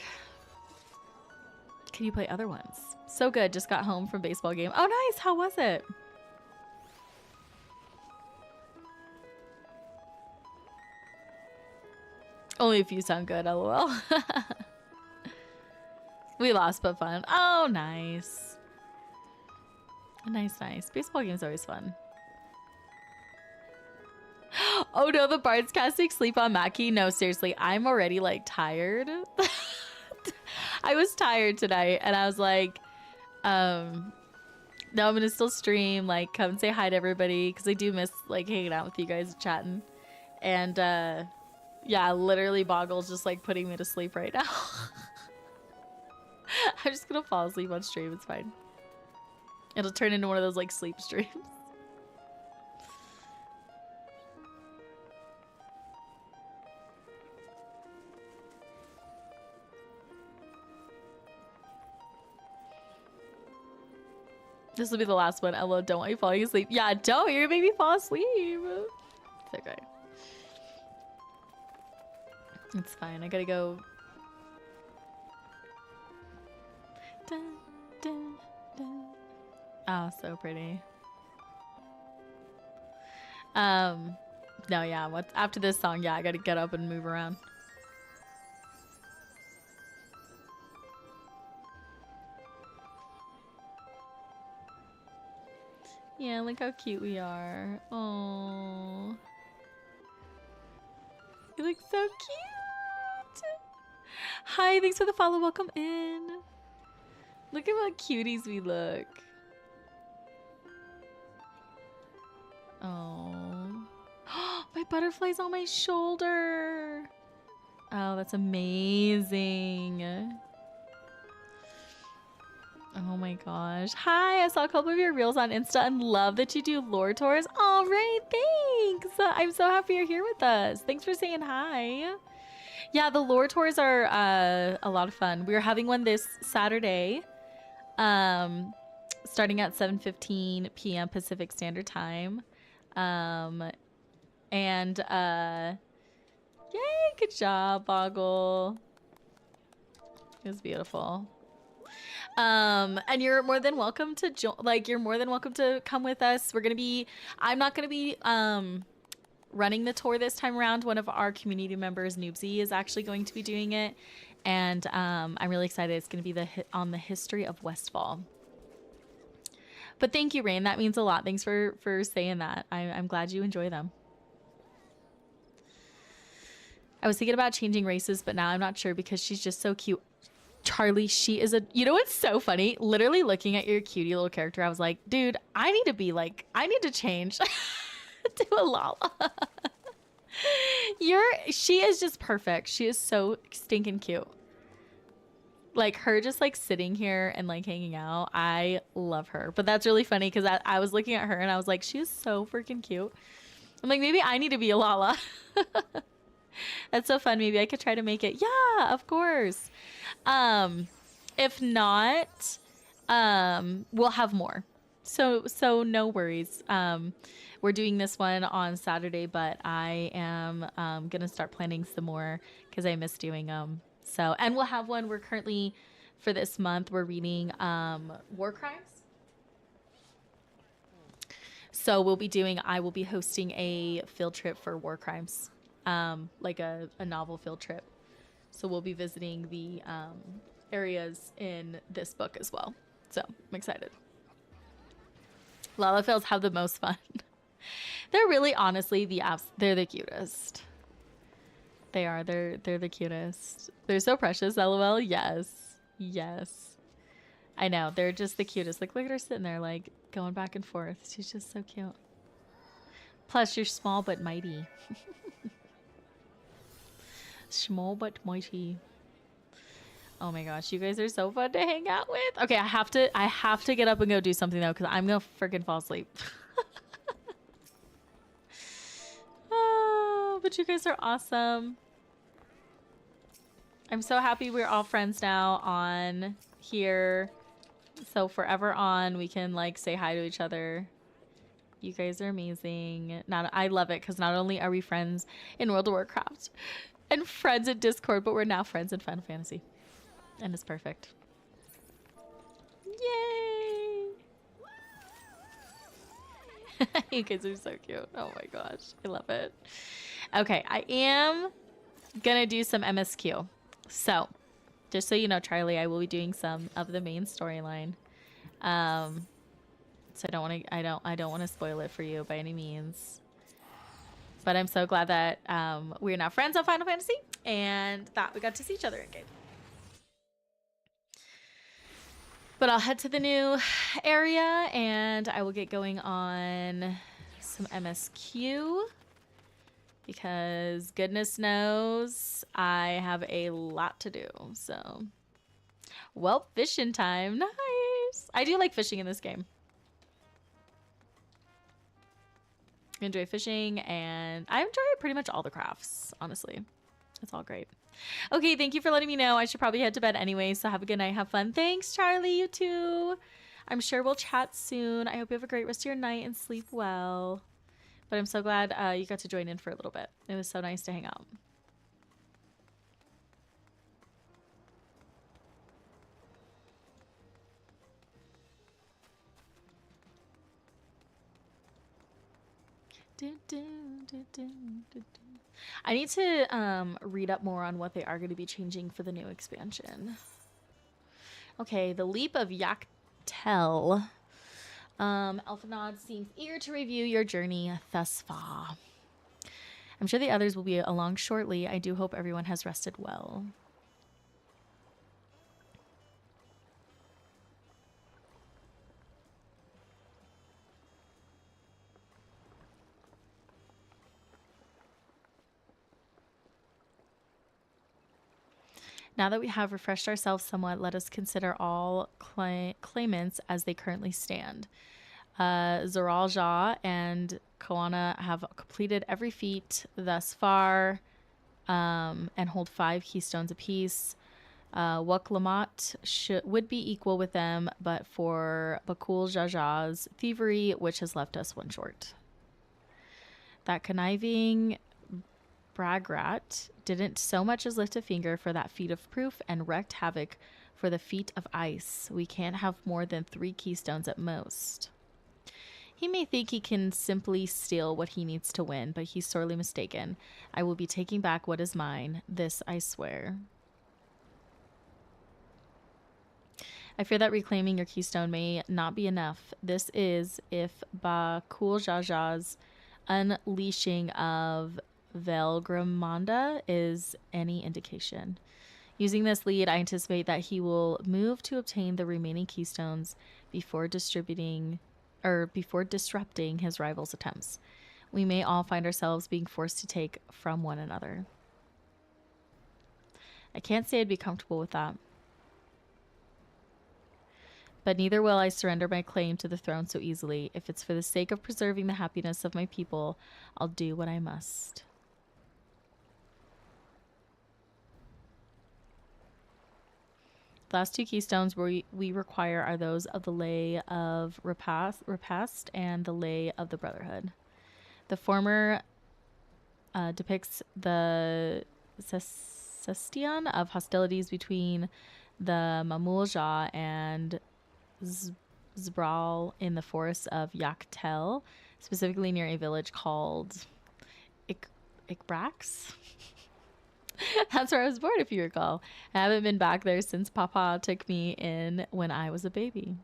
can you play other ones? So good. Just got home from baseball game. Oh, nice. How was it? Only if you sound good, lol. We lost, but fun. Oh, nice. Nice, nice. Baseball game's always fun. Oh no, the Bard's casting Sleep on Mackie. No, seriously, I'm already like tired. I was tired tonight and I was like, no, I'm gonna still stream, like come say hi to everybody because I do miss like hanging out with you guys chatting. And yeah, literally Boggle's just like putting me to sleep right now. I'm just gonna fall asleep on stream, it's fine. It'll turn into one of those like sleep streams. This will be the last one. LOL, don't want you falling asleep. Yeah, don't. You're gonna make me fall asleep. It's okay. It's fine. I gotta go. Dun, dun, dun. Oh, so pretty. No, yeah. What's after this song? Yeah, I gotta get up and move around. Yeah, look how cute we are. Oh, you look so cute. Hi, thanks for the follow. Welcome in. Look at what cuties we look. Oh, my butterfly's on my shoulder. Oh, that's amazing. Oh my gosh. Hi, I saw a couple of your reels on Insta and love that you do lore tours. All right, thanks. I'm so happy you're here with us. Thanks for saying hi. Yeah, the lore tours are a lot of fun. We're having one this Saturday, starting at 7:15 p.m. Pacific Standard Time. And yay, good job, Boggle. It was beautiful. And you're more than welcome to you're more than welcome to come with us. I'm not gonna be running the tour this time around. One of our community members, Noobsy, is actually going to be doing it, and I'm really excited. It's gonna be on the history of Westfall. But thank you, Rain. That means a lot. Thanks for saying that. I'm glad you enjoy them. I was thinking about changing races, but now I'm not sure because she's just so cute. Charlie, she is you know what's so funny? Literally looking at your cutie little character, I was like, dude, I need to change to a Lala. She is just perfect. She is so stinking cute. Like her just like sitting here and like hanging out. I love her. But that's really funny because I was looking at her and I was like, she is so freaking cute. I'm like, maybe I need to be a Lala. That's so fun. Maybe I could try to make it. Yeah, of course. If not, we'll have more. So no worries. We're doing this one on Saturday, but I am gonna start planning some more because I miss doing them. So, and we'll have one. We're currently, for this month, we're reading War Crimes. So I will be hosting a field trip for War Crimes, like a novel field trip. So we'll be visiting the areas in this book as well. So I'm excited. Lalafels have the most fun. They're really, honestly, they're the cutest. They are. They're the cutest. They're so precious. LOL. Yes. Yes. I know. They're just the cutest. Like, look at her sitting there, like, going back and forth. She's just so cute. Plus, you're small but mighty. Small but mighty. Oh my gosh, you guys are so fun to hang out with. Okay, I have to get up and go do something though, because I'm gonna freaking fall asleep. Oh, but you guys are awesome. I'm so happy we're all friends now on here. So forever on, we can like say hi to each other. You guys are amazing. I love it because not only are we friends in World of Warcraft and friends in Discord, but we're now friends in Final Fantasy. And it's perfect. Yay! You kids are so cute. Oh my gosh. I love it. Okay, I am gonna do some MSQ. So, just so you know, Charlie, I will be doing some of the main storyline. So I don't want to spoil it for you by any means. But I'm so glad that we're now friends on Final Fantasy and that we got to see each other in game. But I'll head to the new area and I will get going on some MSQ because goodness knows I have a lot to do. So, well, fishing time. Nice. I do like fishing in this game. I enjoy fishing and I enjoy pretty much all the crafts, honestly. It's all great. Okay, thank you for letting me know. I should probably head to bed anyway, so have a good night. Have fun. Thanks, Charlie. You too. I'm sure we'll chat soon. I hope you have a great rest of your night and sleep well. But I'm so glad you got to join in for a little bit. It was so nice to hang out. I need to read up more on what they are going to be changing for the new expansion. Okay, the Leap of Yaktel. Elfenod seems eager to review your journey thus far. I'm sure the others will be along shortly. I do hope everyone has rested well. Now that we have refreshed ourselves somewhat, let us consider all claimants as they currently stand. Zoralja and Koana have completed every feat thus far and hold 5 keystones apiece. Wuklamat would be equal with them, but for Bakul Jaja's thievery, which has left us 1 short. That conniving Bragrat didn't so much as lift a finger for that feat of proof and wreaked havoc for the feat of ice. We can't have more than 3 keystones at most. He may think he can simply steal what he needs to win, but he's sorely mistaken. I will be taking back what is mine. This I swear. I fear that reclaiming your keystone may not be enough. This is if Bakul Jaja's unleashing of Velgramanda is any indication. Using this lead, I anticipate that he will move to obtain the remaining keystones before disrupting his rival's attempts. We may all find ourselves being forced to take from one another. I can't say I'd be comfortable with that. But neither will I surrender my claim to the throne so easily. If it's for the sake of preserving the happiness of my people, I'll do what I must. The last 2 keystones we require are those of the Lay of Repast and the Lay of the Brotherhood. The former depicts the cestion of hostilities between the Mamulja and Zbral in the forests of Yaktel, specifically near a village called Ikbrax. That's where I was born, if you recall. I haven't been back there since Papa took me in when I was a baby.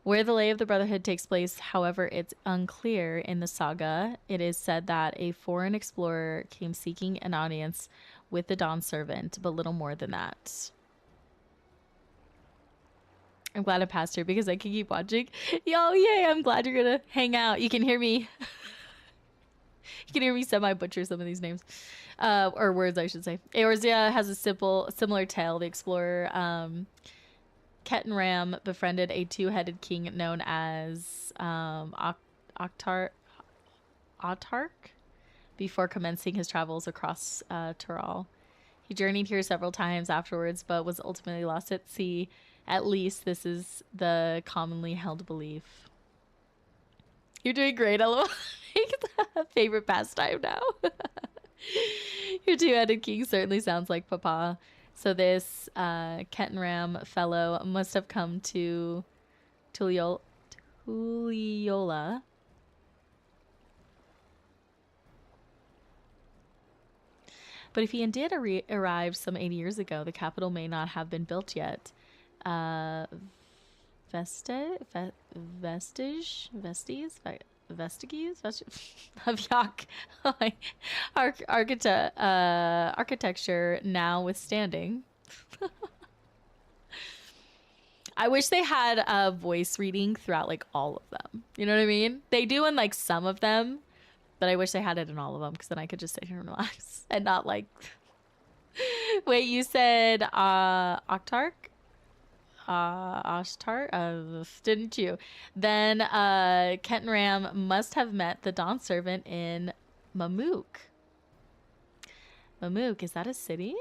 Where the Lay of the Brotherhood takes place, however, it's unclear in the saga. It is said that a foreign explorer came seeking an audience with the Dawn Servant, but little more than that. I'm glad I passed her because I can keep watching. Yo, yay, I'm glad you're gonna hang out. You can hear me. You can hear me semi-butcher some of these names. Or words, I should say. Eorzea has a similar tale. The explorer Ketenram befriended a 2-headed king known as Autark before commencing his travels across Tural. He journeyed here several times afterwards, but was ultimately lost at sea. At least this is the commonly held belief. You're doing great, LOL. Favorite pastime now. Your 2-headed king certainly sounds like Papa. So this Kentenram fellow must have come to Tuliola. But if he indeed arrived some 80 years ago, the capital may not have been built yet. Vestiges of Yak architecture now withstanding. I wish they had a voice reading throughout like all of them. You know what I mean? They do in like some of them, but I wish they had it in all of them because then I could just sit here and relax and not like. Wait, you said Octarch? Ashtar, didn't you? Then Kentenram must have met the Dawn Servant in Mamook. Mamook, is that a city?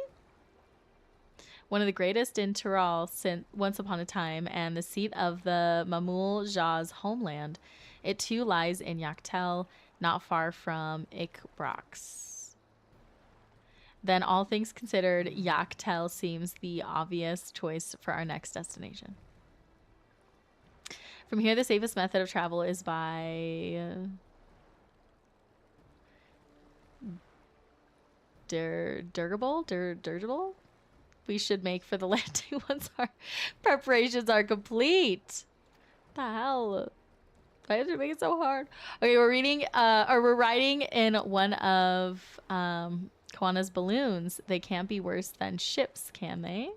One of the greatest in Tyrol since once upon a time, and the seat of the Mamul Jah's homeland. It too lies in Yaktel, not far from Ikbrax. Then, all things considered, Yaktel seems the obvious choice for our next destination. From here, the safest method of travel is by dirigible. We should make for the landing once our preparations are complete. What the hell? Why did it make it so hard? Okay, we're riding in one of Kawana's balloons. They can't be worse than ships, can they?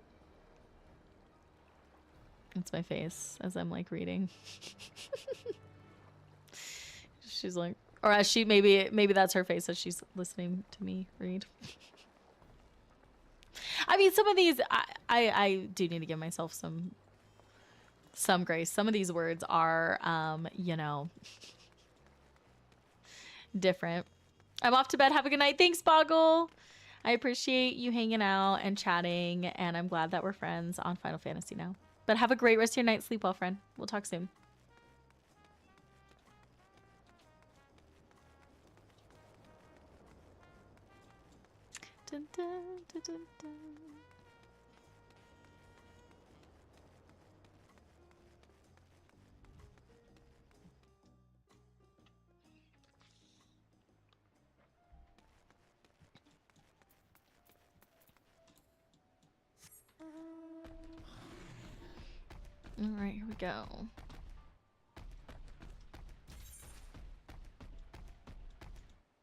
That's my face as I'm like reading. She's like, or as she maybe that's her face as she's listening to me read. I mean, some of these I do need to give myself some grace. Some of these words are you know, different. I'm off to bed. Have a good night. Thanks, Boggle. I appreciate you hanging out and chatting, and I'm glad that we're friends on Final Fantasy now. But have a great rest of your night. Sleep well, friend. We'll talk soon. Dun, dun, dun, dun, dun. All right, here we go.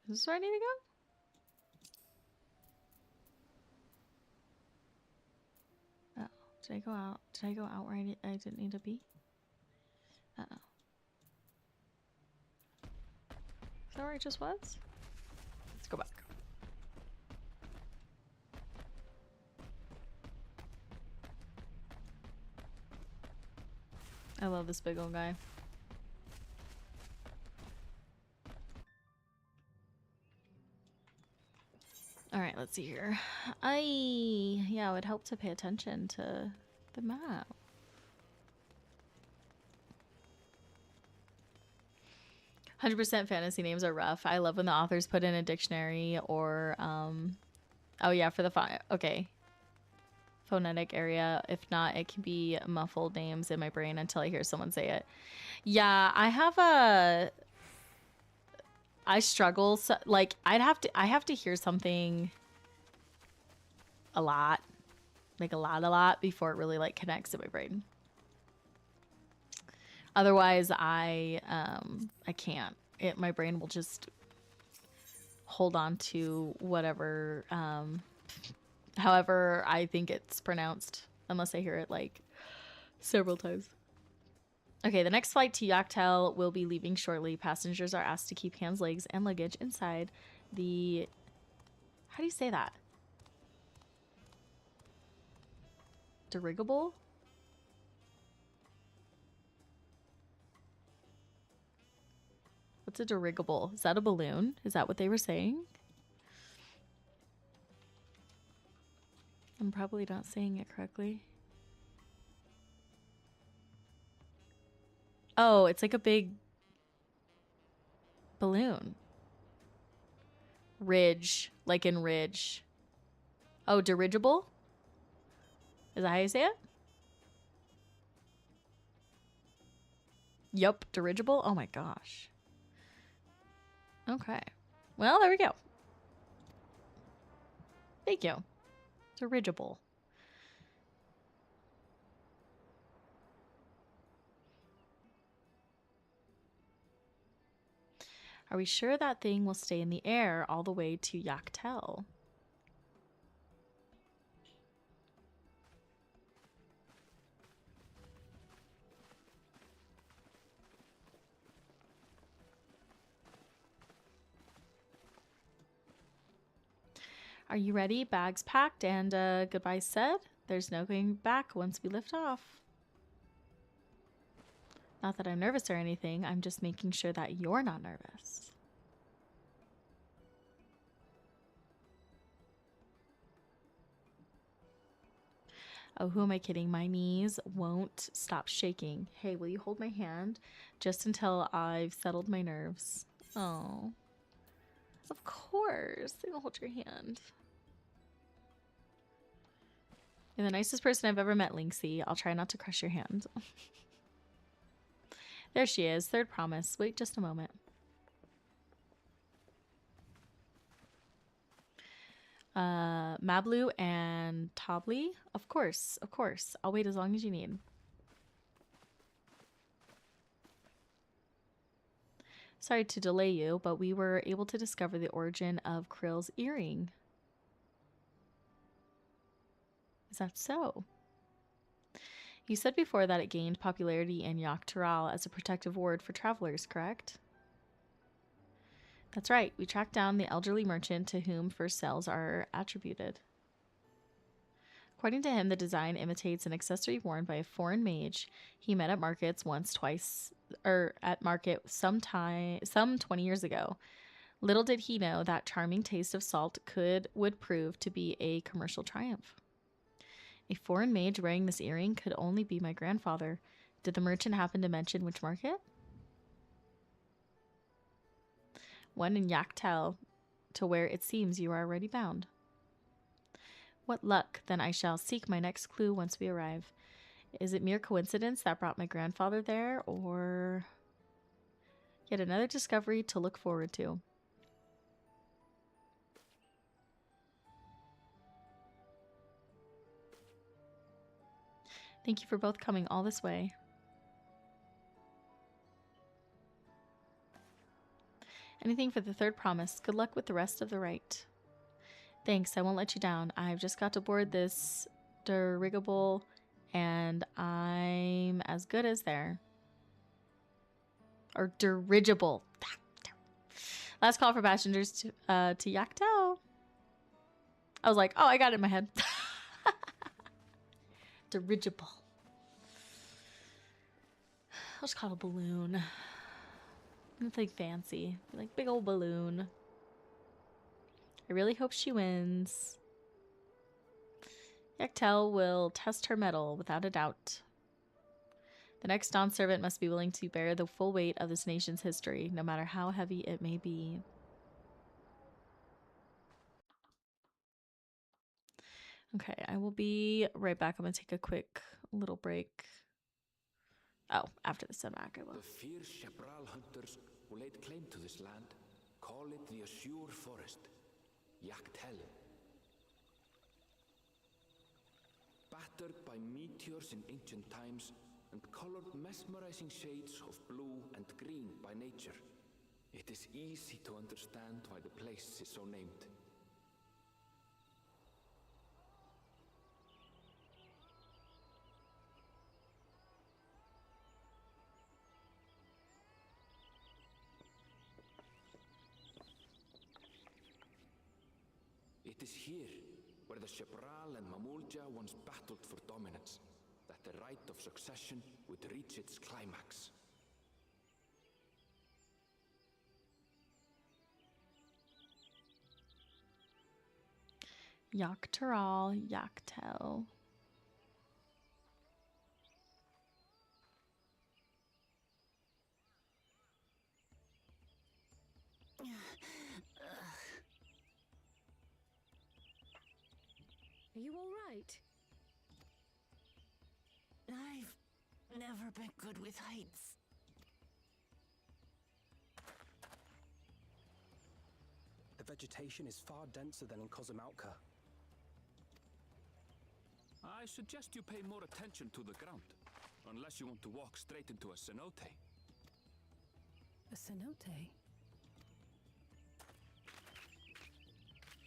Is this where I need to go? Oh, did I go out? Did I go out where I didn't need to be? Uh-oh. Is that where I just was? Let's go back. I love this big old guy. All right, let's see here. Yeah, it would help to pay attention to the map. "100% fantasy names are rough. I love when the authors put in a dictionary or, oh yeah, for the okay. Phonetic area. If not, it can be muffled names in my brain until I hear someone say it. Yeah, I struggle. So, like, I have to hear something a lot, like a lot before it really like connects in my brain. Otherwise, I can't. My brain will just hold on to whatever, however I think it's pronounced, unless I hear it like several times. Okay, the next flight to Yaktel will be leaving shortly. Passengers are asked to keep hands, legs, and luggage inside the... How do you say that? Dirigible? What's a dirigible? Is that a balloon? Is that what they were saying? I'm probably not saying it correctly. Oh, it's like a big balloon. Ridge, like in ridge. Oh, dirigible? Is that how you say it? Yup, dirigible. Oh my gosh. Okay. Well, there we go. Thank you. Dirigible. Are we sure that thing will stay in the air all the way to Yaktel? Are you ready? Bags packed and goodbye said? There's no going back once we lift off. Not that I'm nervous or anything. I'm just making sure that you're not nervous. Oh, who am I kidding? My knees won't stop shaking. Hey, will you hold my hand just until I've settled my nerves? Oh, of course. I'm gonna hold your hand. You're the nicest person I've ever met, Linksy. I'll try not to crush your hand. There she is. Third promise. Wait just a moment. Mablu and Tobly? Of course, of course. I'll wait as long as you need. Sorry to delay you, but we were able to discover the origin of Krill's earring. Is that so? You said before that it gained popularity in Yaktaral as a protective ward for travelers, correct? That's right. We tracked down the elderly merchant to whom first sales are attributed. According to him, the design imitates an accessory worn by a foreign mage he met at markets some 20 years ago. Little did he know that charming taste of salt would prove to be a commercial triumph. A foreign mage wearing this earring could only be my grandfather. Did the merchant happen to mention which market? One in Yaktel, to where it seems you are already bound. What luck, then I shall seek my next clue once we arrive. Is it mere coincidence that brought my grandfather there, or yet another discovery to look forward to? Thank you for both coming all this way. Anything for the third promise. Good luck with the rest of the rite. Thanks, I won't let you down. I've just got to board this dirigible, and I'm as good as there. Or dirigible. Last call for passengers to Yaktel. I was like, oh, I got it in my head. Dirigible. I'll just call it a balloon. Nothing fancy. Like big old balloon. I really hope she wins. Yaktel will test her mettle without a doubt. The next Dawn servant must be willing to bear the full weight of this nation's history, no matter how heavy it may be. Okay, I will be right back. I'm going to take a quick little break. Oh, after the setback, I will. The fierce Chapral hunters who laid claim to this land call it the Azure Forest, Yaktel. Battered by meteors in ancient times and colored mesmerizing shades of blue and green by nature, it is easy to understand why the place is so named. It is here, where the Chapral and Mamulja once battled for dominance, that the right of succession would reach its climax. Yaktaral, Yaktel. Are you all right? Never been good with heights. The vegetation is far denser than in Kozumauka. I suggest you pay more attention to the ground, unless you want to walk straight into a cenote. A cenote?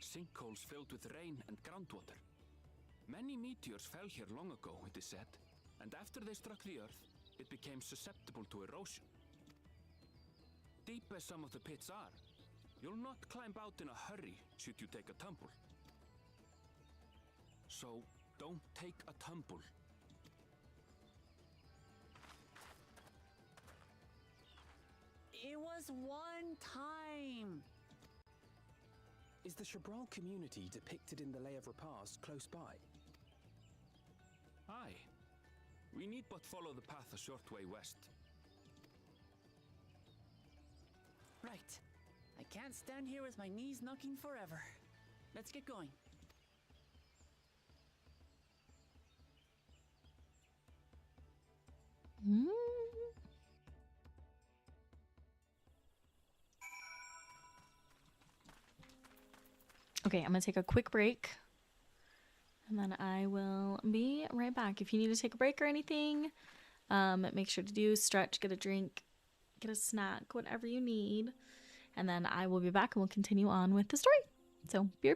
Sinkholes filled with rain and groundwater. Many meteors fell here long ago, it is said, and after they struck the earth, it became susceptible to erosion. Deep as some of the pits are, you'll not climb out in a hurry should you take a tumble. So, don't take a tumble. It was one time. Is the Shabral community depicted in the Lay of Repast close by? Aye. We need but follow the path a short way west. Right. I can't stand here with my knees knocking forever. Let's get going. Mm. Okay, I'm gonna take a quick break and then I will be right back. If you need to take a break or anything, make sure to do stretch, get a drink, get a snack, whatever you need. And then I will be back and we'll continue on with the story. So, BRB.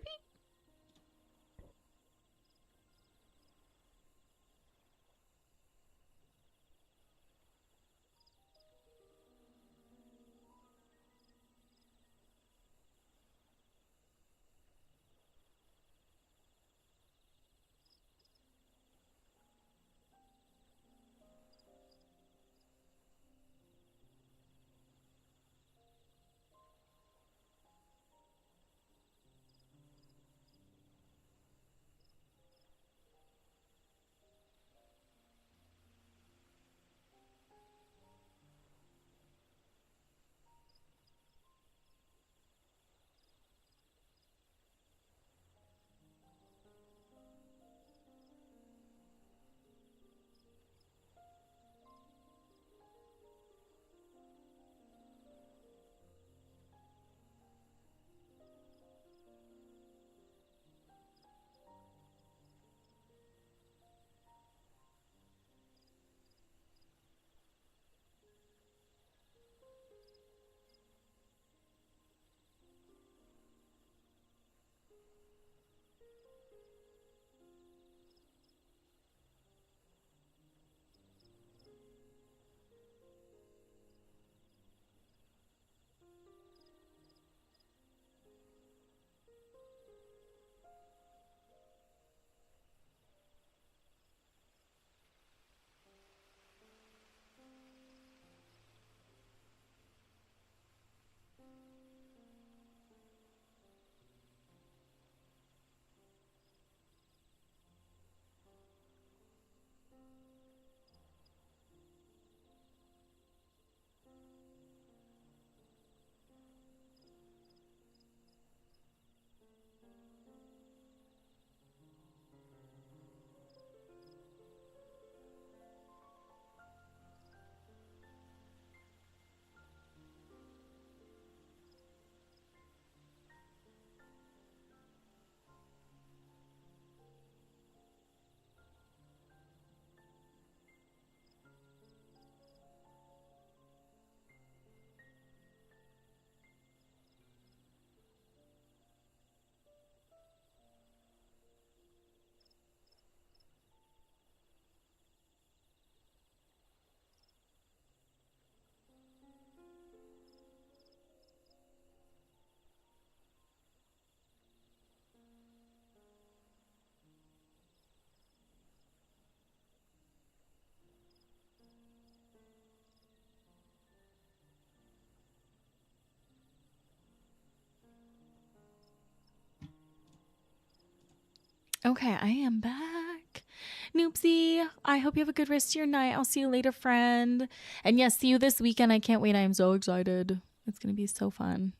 Okay, I am back. Noopsie, I hope you have a good rest of your night. I'll see you later, friend. And yes, see you this weekend. I can't wait. I am so excited. It's going to be so fun.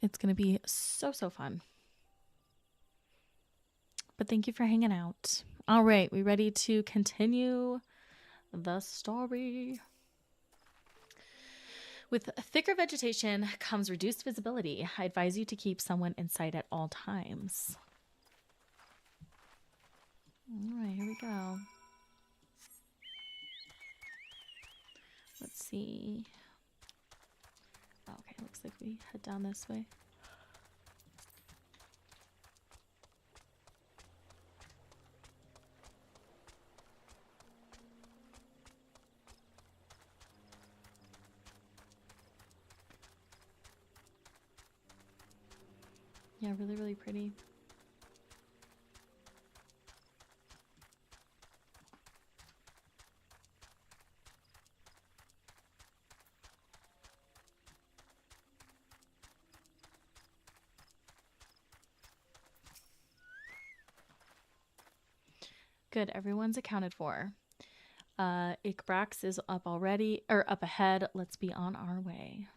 It's going to be so fun. But thank you for hanging out. All right, we ready to continue the story? With thicker vegetation comes reduced visibility. I advise you to keep someone in sight at all times. All right, here we go. Let's see. Okay, looks like we head down this way. Yeah, really, really pretty. Good, everyone's accounted for. Ikbrax is up already, or up ahead. Let's be on our way.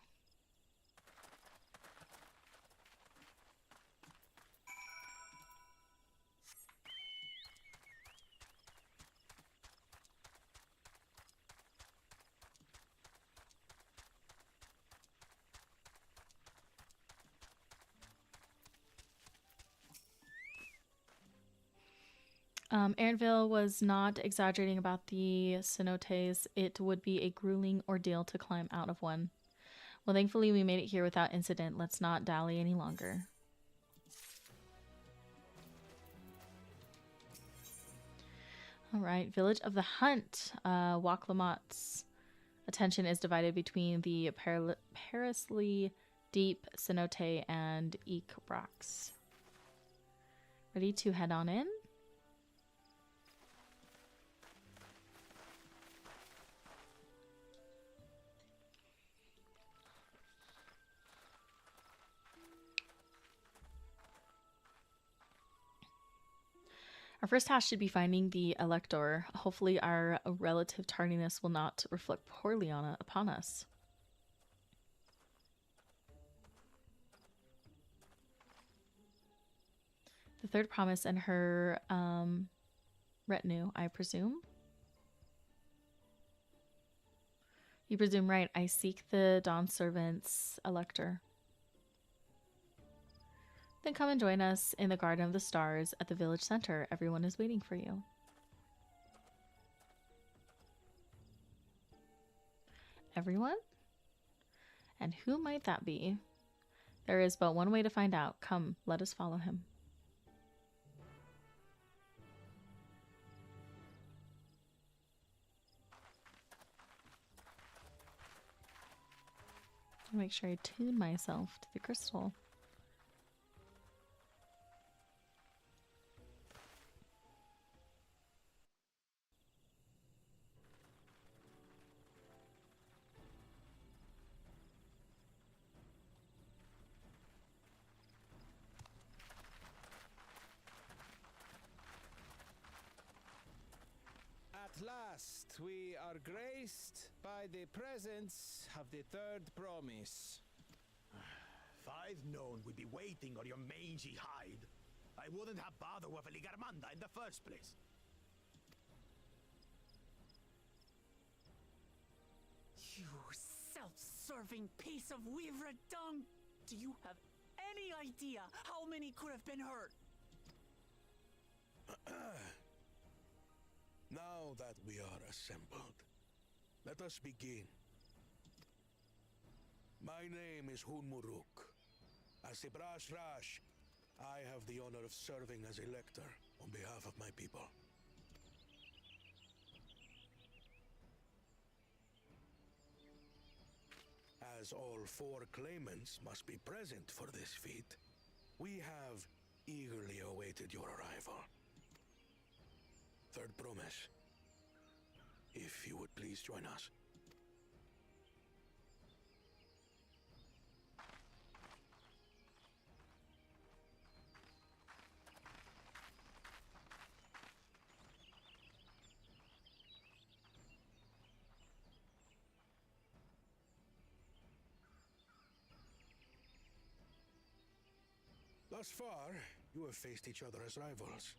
Aaronville was not exaggerating about the cenotes. It would be a grueling ordeal to climb out of one. Well, thankfully we made it here without incident. Let's not dally any longer. All right, Village of the Hunt. Waklamat's attention is divided between the perilously deep cenote and Ikbrax. Ready to head on in? Our first task should be finding the Elector. Hopefully our relative tardiness will not reflect poorly upon us. The third promise and her retinue, I presume. You presume right. I seek the Dawn Servant's Elector. Then come and join us in the Garden of the Stars at the village center. Everyone is waiting for you. Everyone? And who might that be? There is but one way to find out. Come, let us follow him. I'll make sure I tune myself to the crystal. At last, we are graced by the presence of the third promise. 5 known would be waiting on your mangy hide. I wouldn't have bothered with a Ligarmanda in the first place. You self-serving piece of weaver dung! Do you have any idea how many could have been hurt? Now that we are assembled, let us begin. My name is Hunmuruk. As the Brash Rash, I have the honor of serving as Elector on behalf of my people. As all 4 claimants must be present for this feat, we have eagerly awaited your arrival. Third promise. If you would please join us. Thus far, you have faced each other as rivals.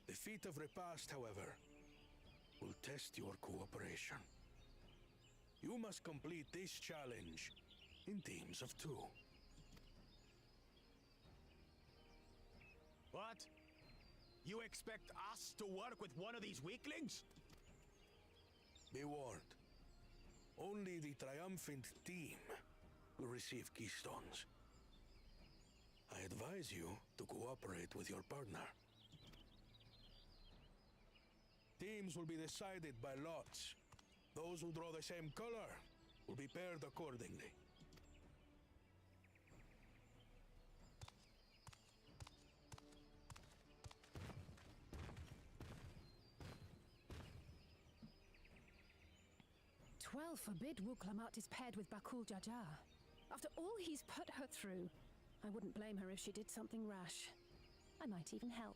The feat of repast, however, will test your cooperation. You must complete this challenge in teams of 2. What? You expect us to work with one of these weaklings? Be warned. Only the triumphant team will receive keystones. I advise you to cooperate with your partner. Teams will be decided by lots. Those who draw the same color will be paired accordingly. Twelve forbid Wuklamat is paired with Bakul Jaja. After all he's put her through, I wouldn't blame her if she did something rash. I might even help.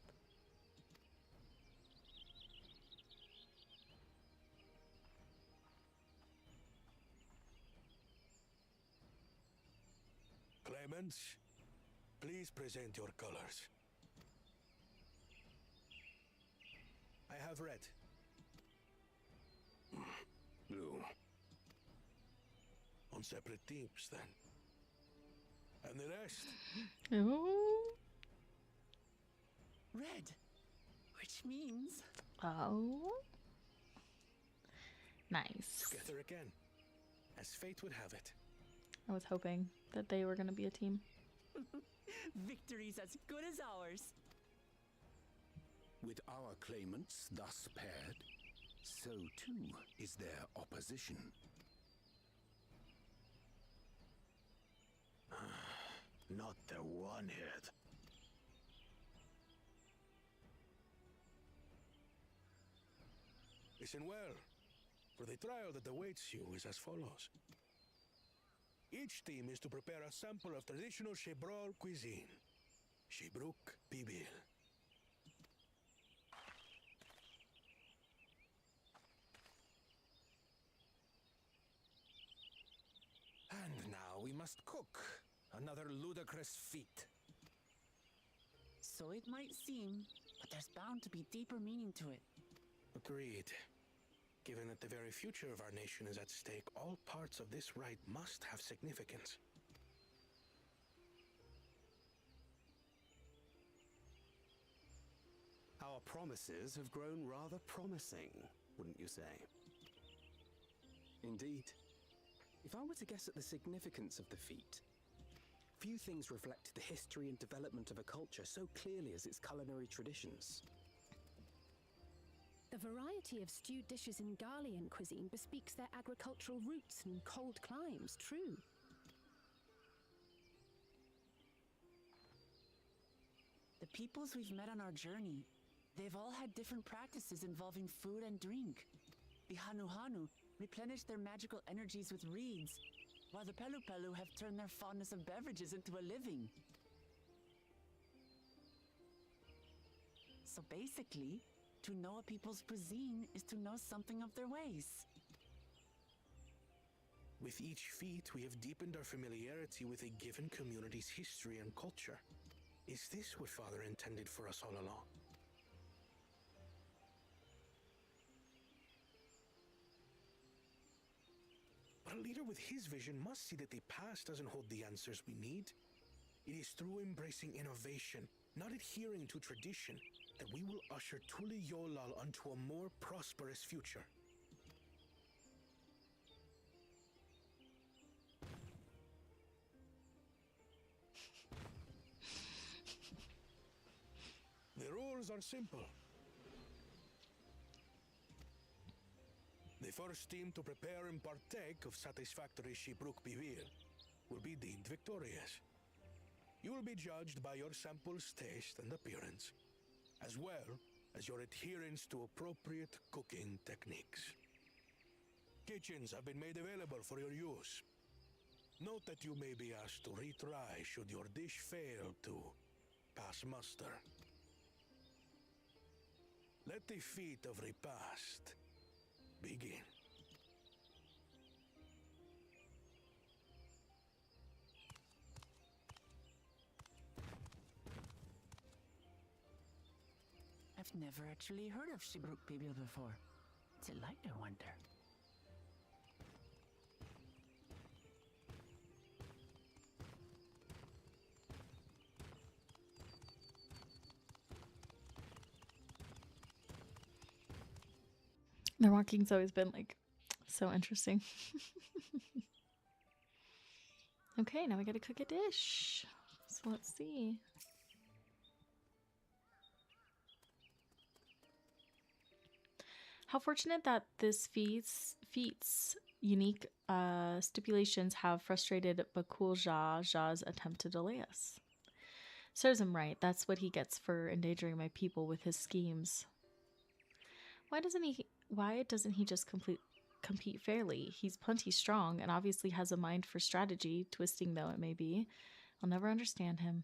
Claimants, please present your colors. I have red. Blue. On separate teams, then. And the rest? Ooh. Red. Which means... Oh. Nice. Together again, as fate would have it. I was hoping that they were going to be a team. Victory's as good as ours. With our claimants thus paired, so too is their opposition. Not the one-hit. Listen well, for the trial that awaits you is as follows. Each team is to prepare a sample of traditional Shebrol cuisine. Shibruk Bibil. And now we must cook. Another ludicrous feat. So it might seem, but there's bound to be deeper meaning to it. Agreed. Given that the very future of our nation is at stake, all parts of this rite must have significance. Our promises have grown rather promising, wouldn't you say? Indeed. If I were to guess at the significance of the feat, few things reflect the history and development of a culture so clearly as its culinary traditions. The variety of stewed dishes in Garlean cuisine bespeaks their agricultural roots and cold climes, true. The peoples we've met on our journey, they've all had different practices involving food and drink. The Hanu replenish their magical energies with reeds, while the Pelu have turned their fondness of beverages into a living. So basically, to know a people's cuisine is to know something of their ways. With each feat, we have deepened our familiarity with a given community's history and culture. Is this what Father intended for us all along? But a leader with his vision must see that the past doesn't hold the answers we need. It is through embracing innovation, not adhering to tradition, that we will usher Tuli Yolal onto a more prosperous future. The rules are simple. The first team to prepare and partake of satisfactory Shibruk Bivir will be deemed victorious. You will be judged by your sample's taste and appearance, as well as your adherence to appropriate cooking techniques. Kitchens have been made available for your use. Note that you may be asked to retry should your dish fail to pass muster. Let the feat of repast begin. I I've never actually heard of Shibruk Bibil before. What's it like, I wonder? Their walking's always been like so interesting. Okay, now we gotta cook a dish. So let's see. How fortunate that this feat's unique stipulations have frustrated Bakul Ja's attempt to delay us. Serves him right. That's what he gets for endangering my people with his schemes. Why doesn't he just compete fairly? He's plenty strong and obviously has a mind for strategy, twisting though it may be. I'll never understand him.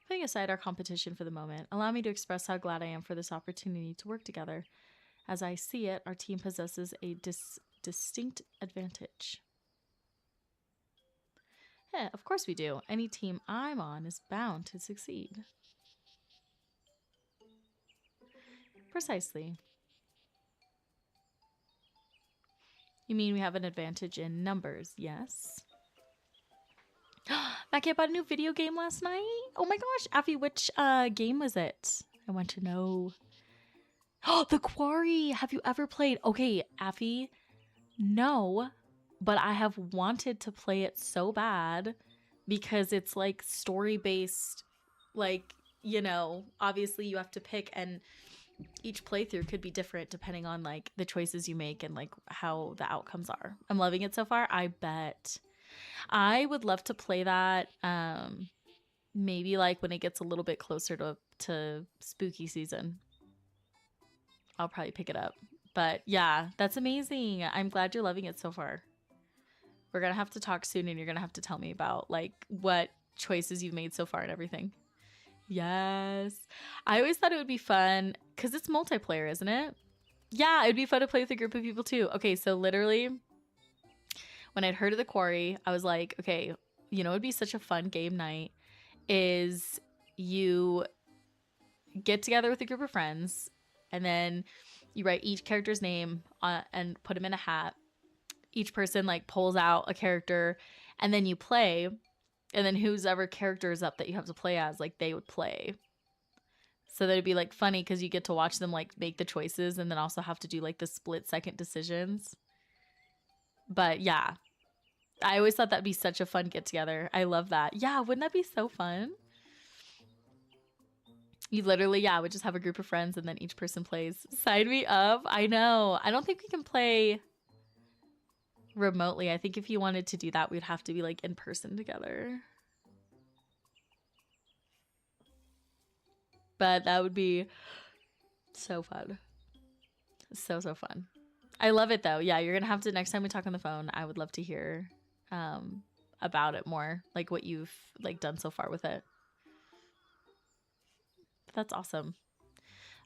Putting aside our competition for the moment, allow me to express how glad I am for this opportunity to work together. As I see it, our team possesses a distinct advantage. Yeah, of course we do. Any team I'm on is bound to succeed. Precisely. You mean we have an advantage in numbers, yes? Mackie, I bought a new video game last night. Oh my gosh, Affy, which game was it? I want to know. Oh, The Quarry. Have you ever played? Okay, Affy, no, but I have wanted to play it so bad because it's like story-based, like, you know, obviously you have to pick, and each playthrough could be different depending on like the choices you make and like how the outcomes are. I'm loving it so far. I bet I would love to play that maybe like when it gets a little bit closer to spooky season. I'll probably pick it up. But yeah, that's amazing. I'm glad you're loving it so far. We're gonna have to talk soon and you're gonna have to tell me about like what choices you've made so far and everything. Yes. I always thought it would be fun because it's multiplayer, isn't it? Yeah, it'd be fun to play with a group of people too. Okay, so literally when I'd heard of The Quarry, I was like, okay, you know, it'd be such a fun game night is you get together with a group of friends and then you write each character's name and put them in a hat. Each person like pulls out a character and then you play. And then whose ever character is up that you have to play as, like they would play. So that'd be like funny because you get to watch them like make the choices and then also have to do like the split second decisions. But yeah, I always thought that'd be such a fun get together. I love that. Yeah, wouldn't that be so fun? You literally, yeah, would just have a group of friends and then each person plays. Sign me up. I know. I don't think we can play remotely. I think if you wanted to do that, we'd have to be like in person together. But that would be so fun. So fun. I love it though. Yeah, you're gonna have to, next time we talk on the phone, I would love to hear about it more, like what you've like done so far with it. That's awesome.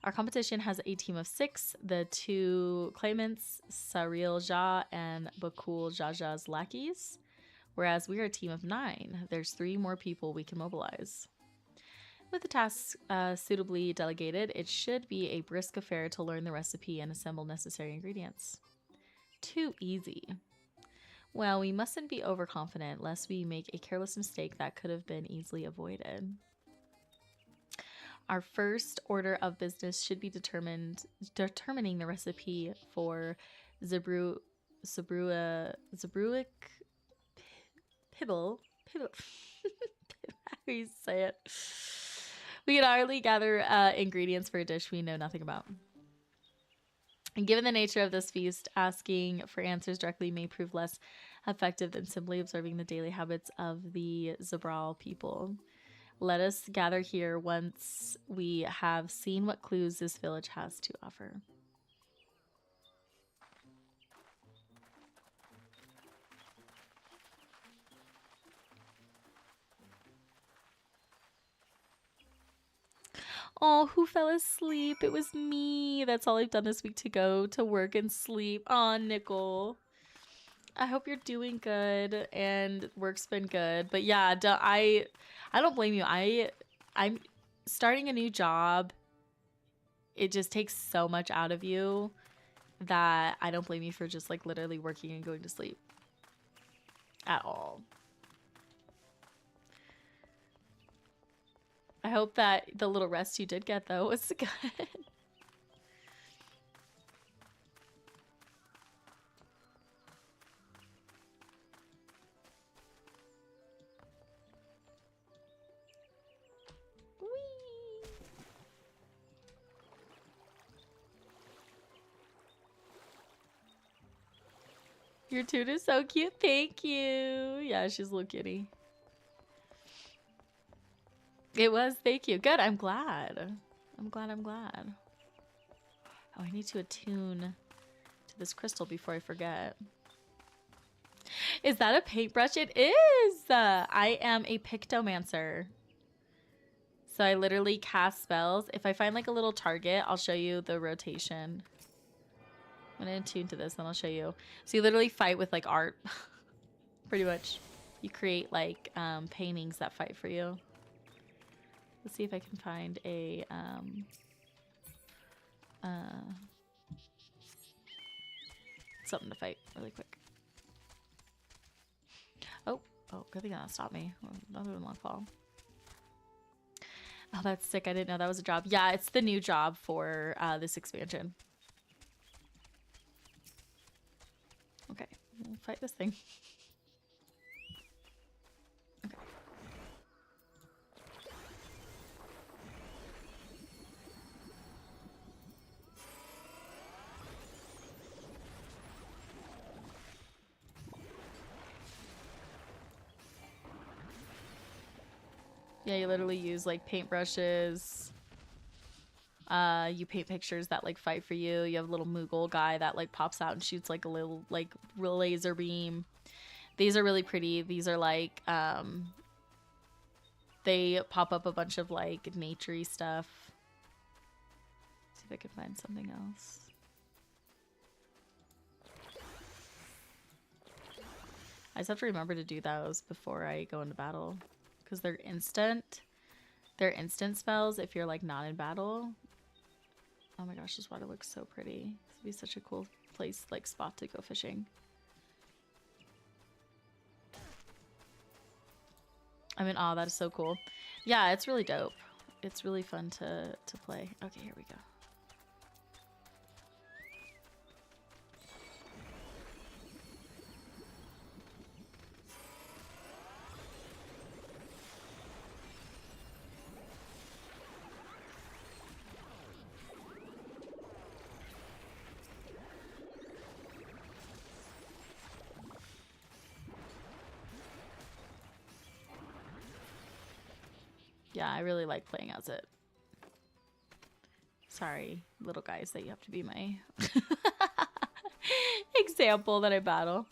Our competition has a team of 6. The 2 claimants, Saril Jha and Bakul Jaja's lackeys, whereas we are a team of 9. There's 3 more people we can mobilize. With the tasks suitably delegated, it should be a brisk affair to learn the recipe and assemble necessary ingredients. Too easy. Well, we mustn't be overconfident lest we make a careless mistake that could have been easily avoided. Our first order of business should be determining the recipe for Zabruic Pibble. How do you say it? We can hardly gather ingredients for a dish we know nothing about. And given the nature of this feast, asking for answers directly may prove less effective than simply observing the daily habits of the Zabral people. Let us gather here once we have seen what clues this village has to offer. Oh, who fell asleep? It was me. That's all I've done this week to go to work and sleep. Aw, Nickel. I hope you're doing good and work's been good. But yeah, I don't blame you. I'm starting a new job. It just takes so much out of you that I don't blame you for just like literally working and going to sleep at all. I hope that the little rest you did get though was good. Your toot is so cute. Thank you. Yeah, she's a little kitty. It was. Thank you. Good. I'm glad. I'm glad. Oh, I need to attune to this crystal before I forget. Is that a paintbrush? It is. I am a pictomancer. So I literally cast spells. If I find like a little target, I'll show you the rotation. I'm gonna attune to this, then I'll show you. So you literally fight with like art, pretty much. You create like paintings that fight for you. Let's see if I can find a something to fight really quick. Oh, good thing that stopped me. That would have been long fall. Oh, that's sick. I didn't know that was a job. Yeah, it's the new job for this expansion. Okay, we'll fight this thing. Okay. Yeah, you literally use like paintbrushes. You paint pictures that like fight for you. You have a little Moogle guy that like pops out and shoots like a little like laser beam. These are really pretty. These are like they pop up a bunch of like naturey stuff. See if I can find something else. I just have to remember to do those before I go into battle because they're instant. They're instant spells if you're like not in battle. Oh my gosh, this water looks so pretty. This would be such a cool place, like spot to go fishing. I mean, oh, that is so cool. Yeah, it's really dope. It's really fun to play. Okay, here we go. Yeah, I really like playing as it. Sorry, little guys, that you have to be my example that I battle.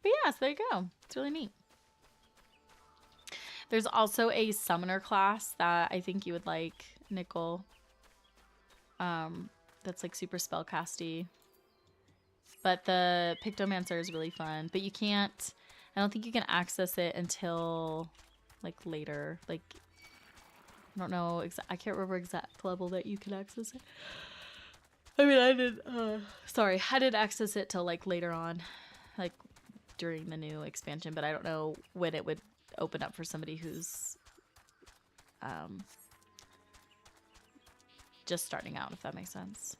But yeah, so there you go. It's really neat. There's also a summoner class that I think you would like, Nickel. That's like super spellcasty. But the Pictomancer is really fun. But you can't, I don't think you can access it until like later. Like, I don't know, I can't remember exact level that you can access it. I mean, I did access it till like later on, like during the new expansion, but I don't know when it would open up for somebody who's just starting out, if that makes sense.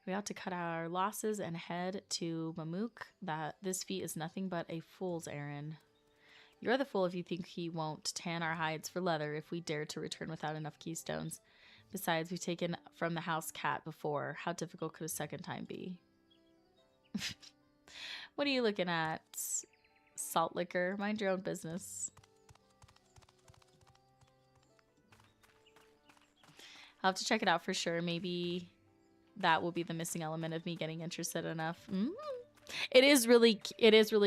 We ought to cut our losses and head to Mamook. That this feat is nothing but a fool's errand. You're the fool if you think he won't tan our hides for leather if we dare to return without enough keystones. Besides, we've taken from the house cat before. How difficult could a second time be? What are you looking at, Salt liquor. Mind your own business. I'll have to check it out for sure. Maybe that will be the missing element of me getting interested enough. It is really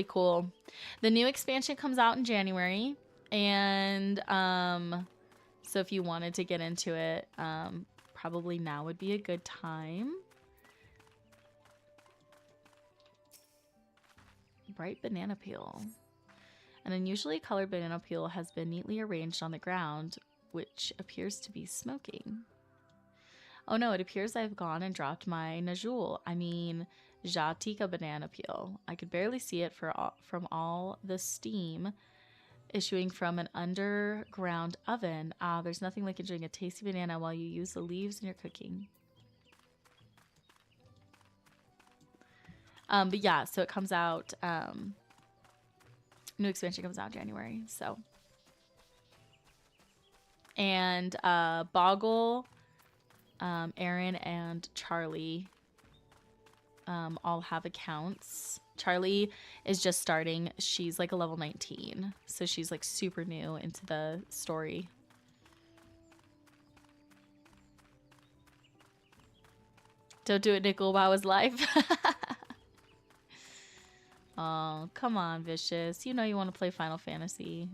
cool. The new expansion comes out in January, and so if you wanted to get into it, probably now would be a good time. Bright banana peel. An unusually colored banana peel has been neatly arranged on the ground, which appears to be smoking. Oh no, it appears I've gone and dropped my Najul. I mean, Jatika banana peel. I could barely see it from all the steam issuing from an underground oven. Ah, there's nothing like enjoying a tasty banana while you use the leaves in your cooking. But yeah, so it comes out, new expansion comes out in January, so. And Boggle, Aaron, and Charlie all have accounts. Charlie is just starting. She's like a level 19, so she's like super new into the story. Don't do it, Nickel. Wow is live. Oh, come on, Vicious. You know you want to play Final Fantasy.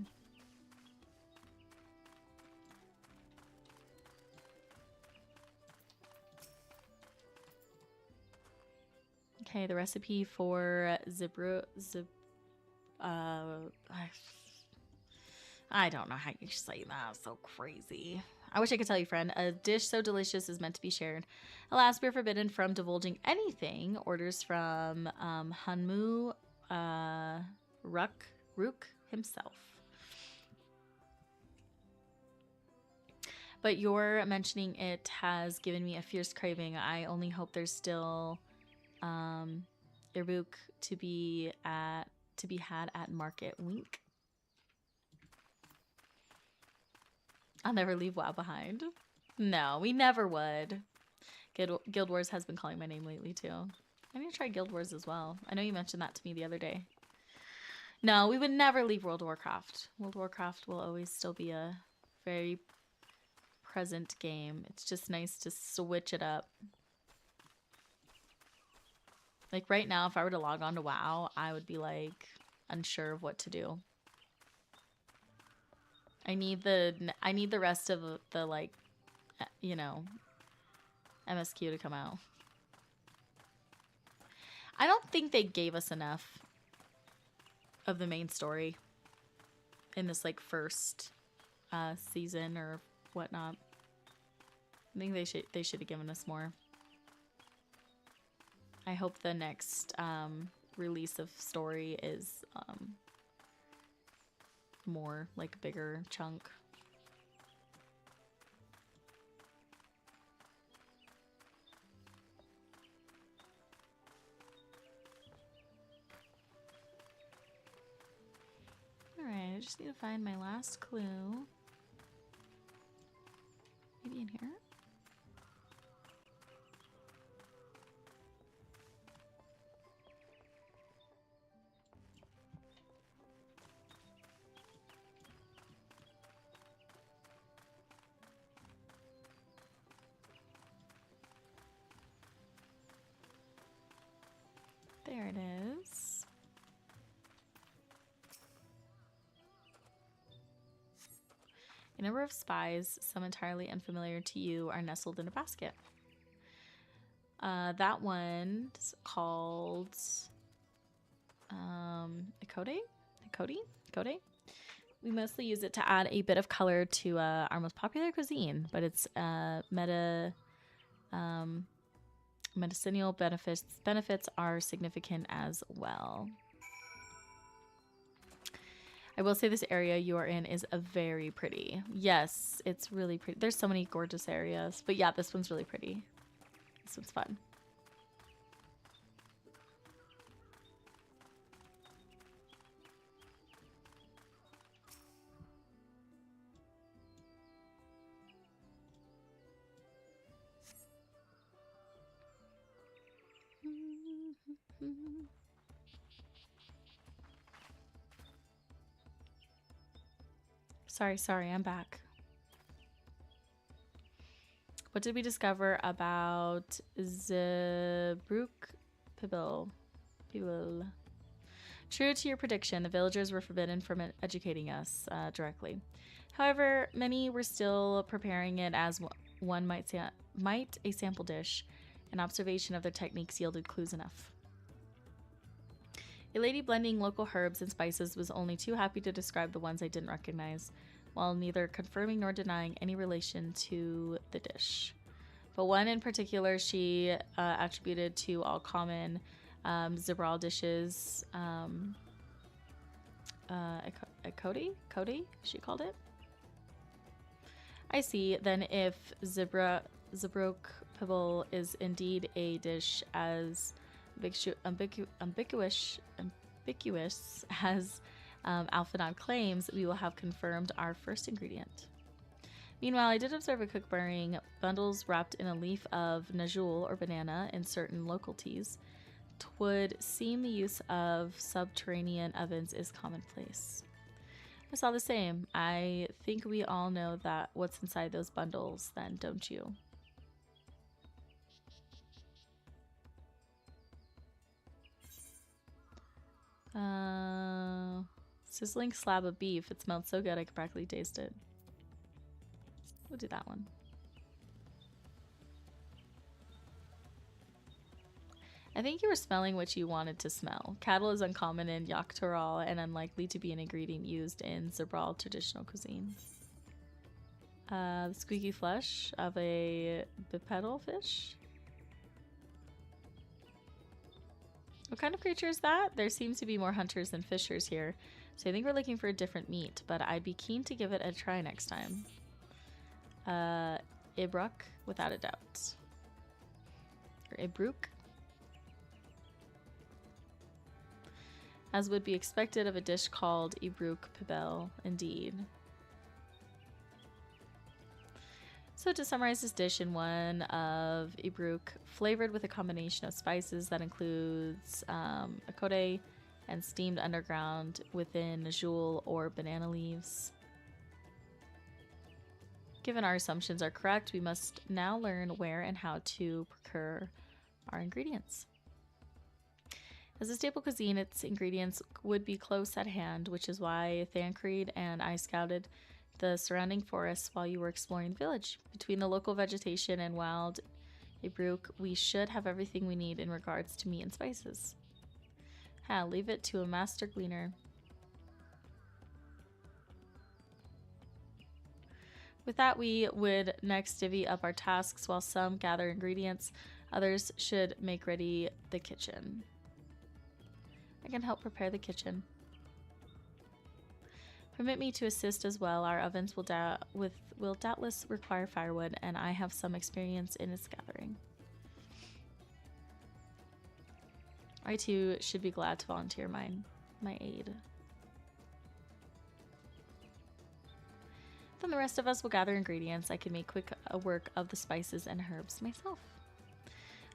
Okay, the recipe for I don't know how you say that. So crazy. I wish I could tell you, friend. A dish so delicious is meant to be shared. Alas, we're forbidden from divulging anything. Orders from Hanmu Rook himself. But your mentioning it has given me a fierce craving. I only hope there's still Irbuk to be had at market. Wink. I'll never leave WoW behind. No, we never would. Guild Wars has been calling my name lately too. I need to try Guild Wars as well. I know you mentioned that to me the other day. No, we would never leave World of Warcraft. World of Warcraft will always still be a very present game. It's just nice to switch it up. Like right now, if I were to log on to WoW, I would be like unsure of what to do. I need the rest of the like, you know, MSQ to come out. I don't think they gave us enough of the main story in this like first season or whatnot. I think they should have given us more. I hope the next release of story is more like bigger chunk. Alright, I just need to find my last clue. Maybe in here? There it is. A number of spies, some entirely unfamiliar to you, are nestled in a basket. That one's called Ikode? We mostly use it to add a bit of color to our most popular cuisine, but its medicinal benefits are significant as well. I will say this area you are in is very pretty. Yes, it's really pretty. There's so many gorgeous areas, but yeah, this one's really pretty. This one's fun. Sorry, I'm back. What did we discover about Zebruk Pibil? True to your prediction, the villagers were forbidden from educating us directly. However, many were still preparing it as one might a sample dish. An observation of their techniques yielded clues enough. A lady blending local herbs and spices was only too happy to describe the ones I didn't recognize, while neither confirming nor denying any relation to the dish. But one in particular she attributed to all common Zibral dishes. Cody, she called it. I see. Then if Zibrok Pibble is indeed a dish as ambiguous as Alphanon claims, we will have confirmed our first ingredient. Meanwhile, I did observe a cook burying bundles wrapped in a leaf of najul or banana in certain localities. 'Twould seem the use of subterranean ovens is commonplace. I saw the same. I think we all know that what's inside those bundles, then, don't you? Sizzling slab of beef. It smelled so good I could practically taste it. We'll do that one. I think you were smelling what you wanted to smell. Cattle is uncommon in Yaktaral and unlikely to be an ingredient used in Zibral traditional cuisine. The squeaky flesh of a bipedal fish. What kind of creature is that? There seems to be more hunters than fishers here, so I think we're looking for a different meat, but I'd be keen to give it a try next time. Ibruk, without a doubt. Or Ibruk. As would be expected of a dish called Ibruk Pibel, indeed. So to summarize this dish in one of Ibruk, flavored with a combination of spices that includes akode and steamed underground within najul or banana leaves. Given our assumptions are correct, we must now learn where and how to procure our ingredients. As a staple cuisine, its ingredients would be close at hand, which is why Thancred and I scouted the surrounding forests while you were exploring the village. Between the local vegetation and wild Ibruk, we should have everything we need in regards to meat and spices. Leave it to a master gleaner. With that, we would next divvy up our tasks. While some gather ingredients, others should make ready the kitchen. I can help prepare the kitchen. Permit me to assist as well. Our ovens will doubtless require firewood, and I have some experience in its gathering. I too should be glad to volunteer my aid. Then the rest of us will gather ingredients. I can make quick work of the spices and herbs myself.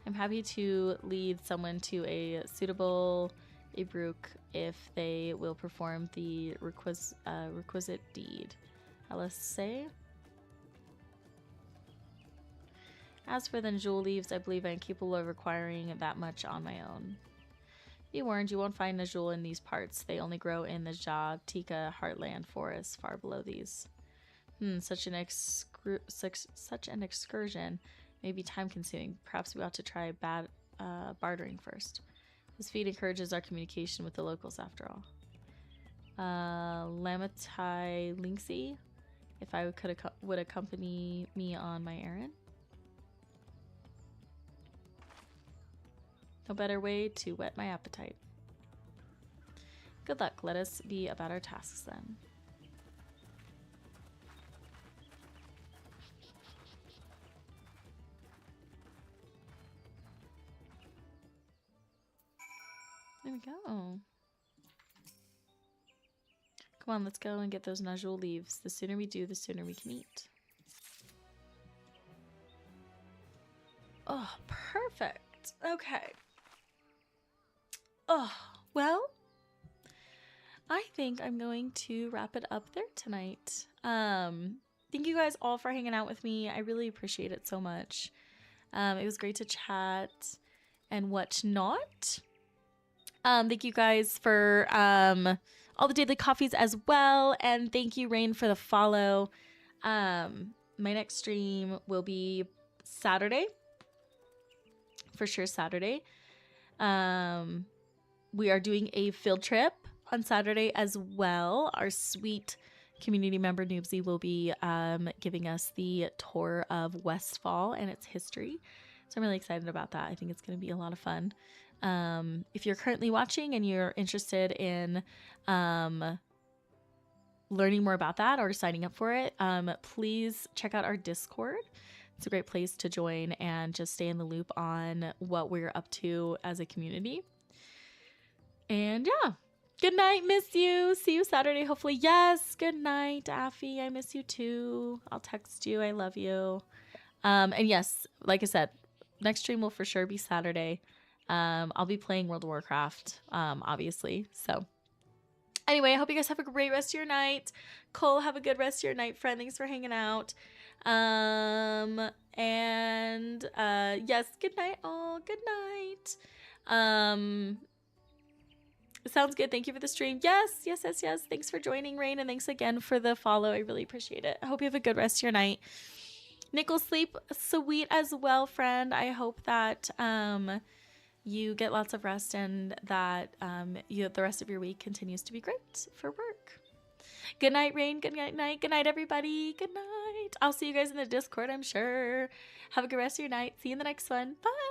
I'm happy to lead someone to a suitable Ibruk if they will perform the requisite deed. Let's say. As for the najul leaves, I believe I am capable of requiring that much on my own. Be warned, you won't find najul in these parts. They only grow in the Jab Tika heartland forests far below these. Such an excursion may be time-consuming. Perhaps we ought to try bartering first. This feat encourages our communication with the locals, after all. Lamatai Linksy, if I would accompany me on my errand. No better way to whet my appetite. Good luck. Let us be about our tasks then. There we go. Come on, let's go and get those najul leaves. The sooner we do, the sooner we can eat. Oh, perfect. Okay. Oh, well, I think I'm going to wrap it up there tonight. Thank you guys all for hanging out with me. I really appreciate it so much. It was great to chat and whatnot. Thank you guys for all the daily coffees as well. And thank you, Rain, for the follow. My next stream will be Saturday. For sure, Saturday. We are doing a field trip on Saturday as well. Our sweet community member Noobsy will be giving us the tour of Westfall and its history. So I'm really excited about that. I think it's going to be a lot of fun. If you're currently watching and you're interested in learning more about that or signing up for it, please check out our Discord. It's a great place to join and just stay in the loop on what we're up to as a community. And yeah, good night. Miss you. See you Saturday, hopefully. Yes. Good night, Daffy. I miss you too. I'll text you. I love you. And yes, like I said, next stream will for sure be Saturday. I'll be playing World of Warcraft, obviously. So anyway, I hope you guys have a great rest of your night. Cole, have a good rest of your night, friend. Thanks for hanging out. Yes, good night all. Good night. Sounds good. Thank you for the stream. Yes. Thanks for joining, Rain, and thanks again for the follow. I really appreciate it. I hope you have a good rest of your night. Nick will sleep sweet as well, friend. I hope that you get lots of rest and that the rest of your week continues to be great for work. Good night, Rain. Good night. Good night, everybody. Good night. I'll see you guys in the Discord, I'm sure. Have a good rest of your night. See you in the next one. Bye.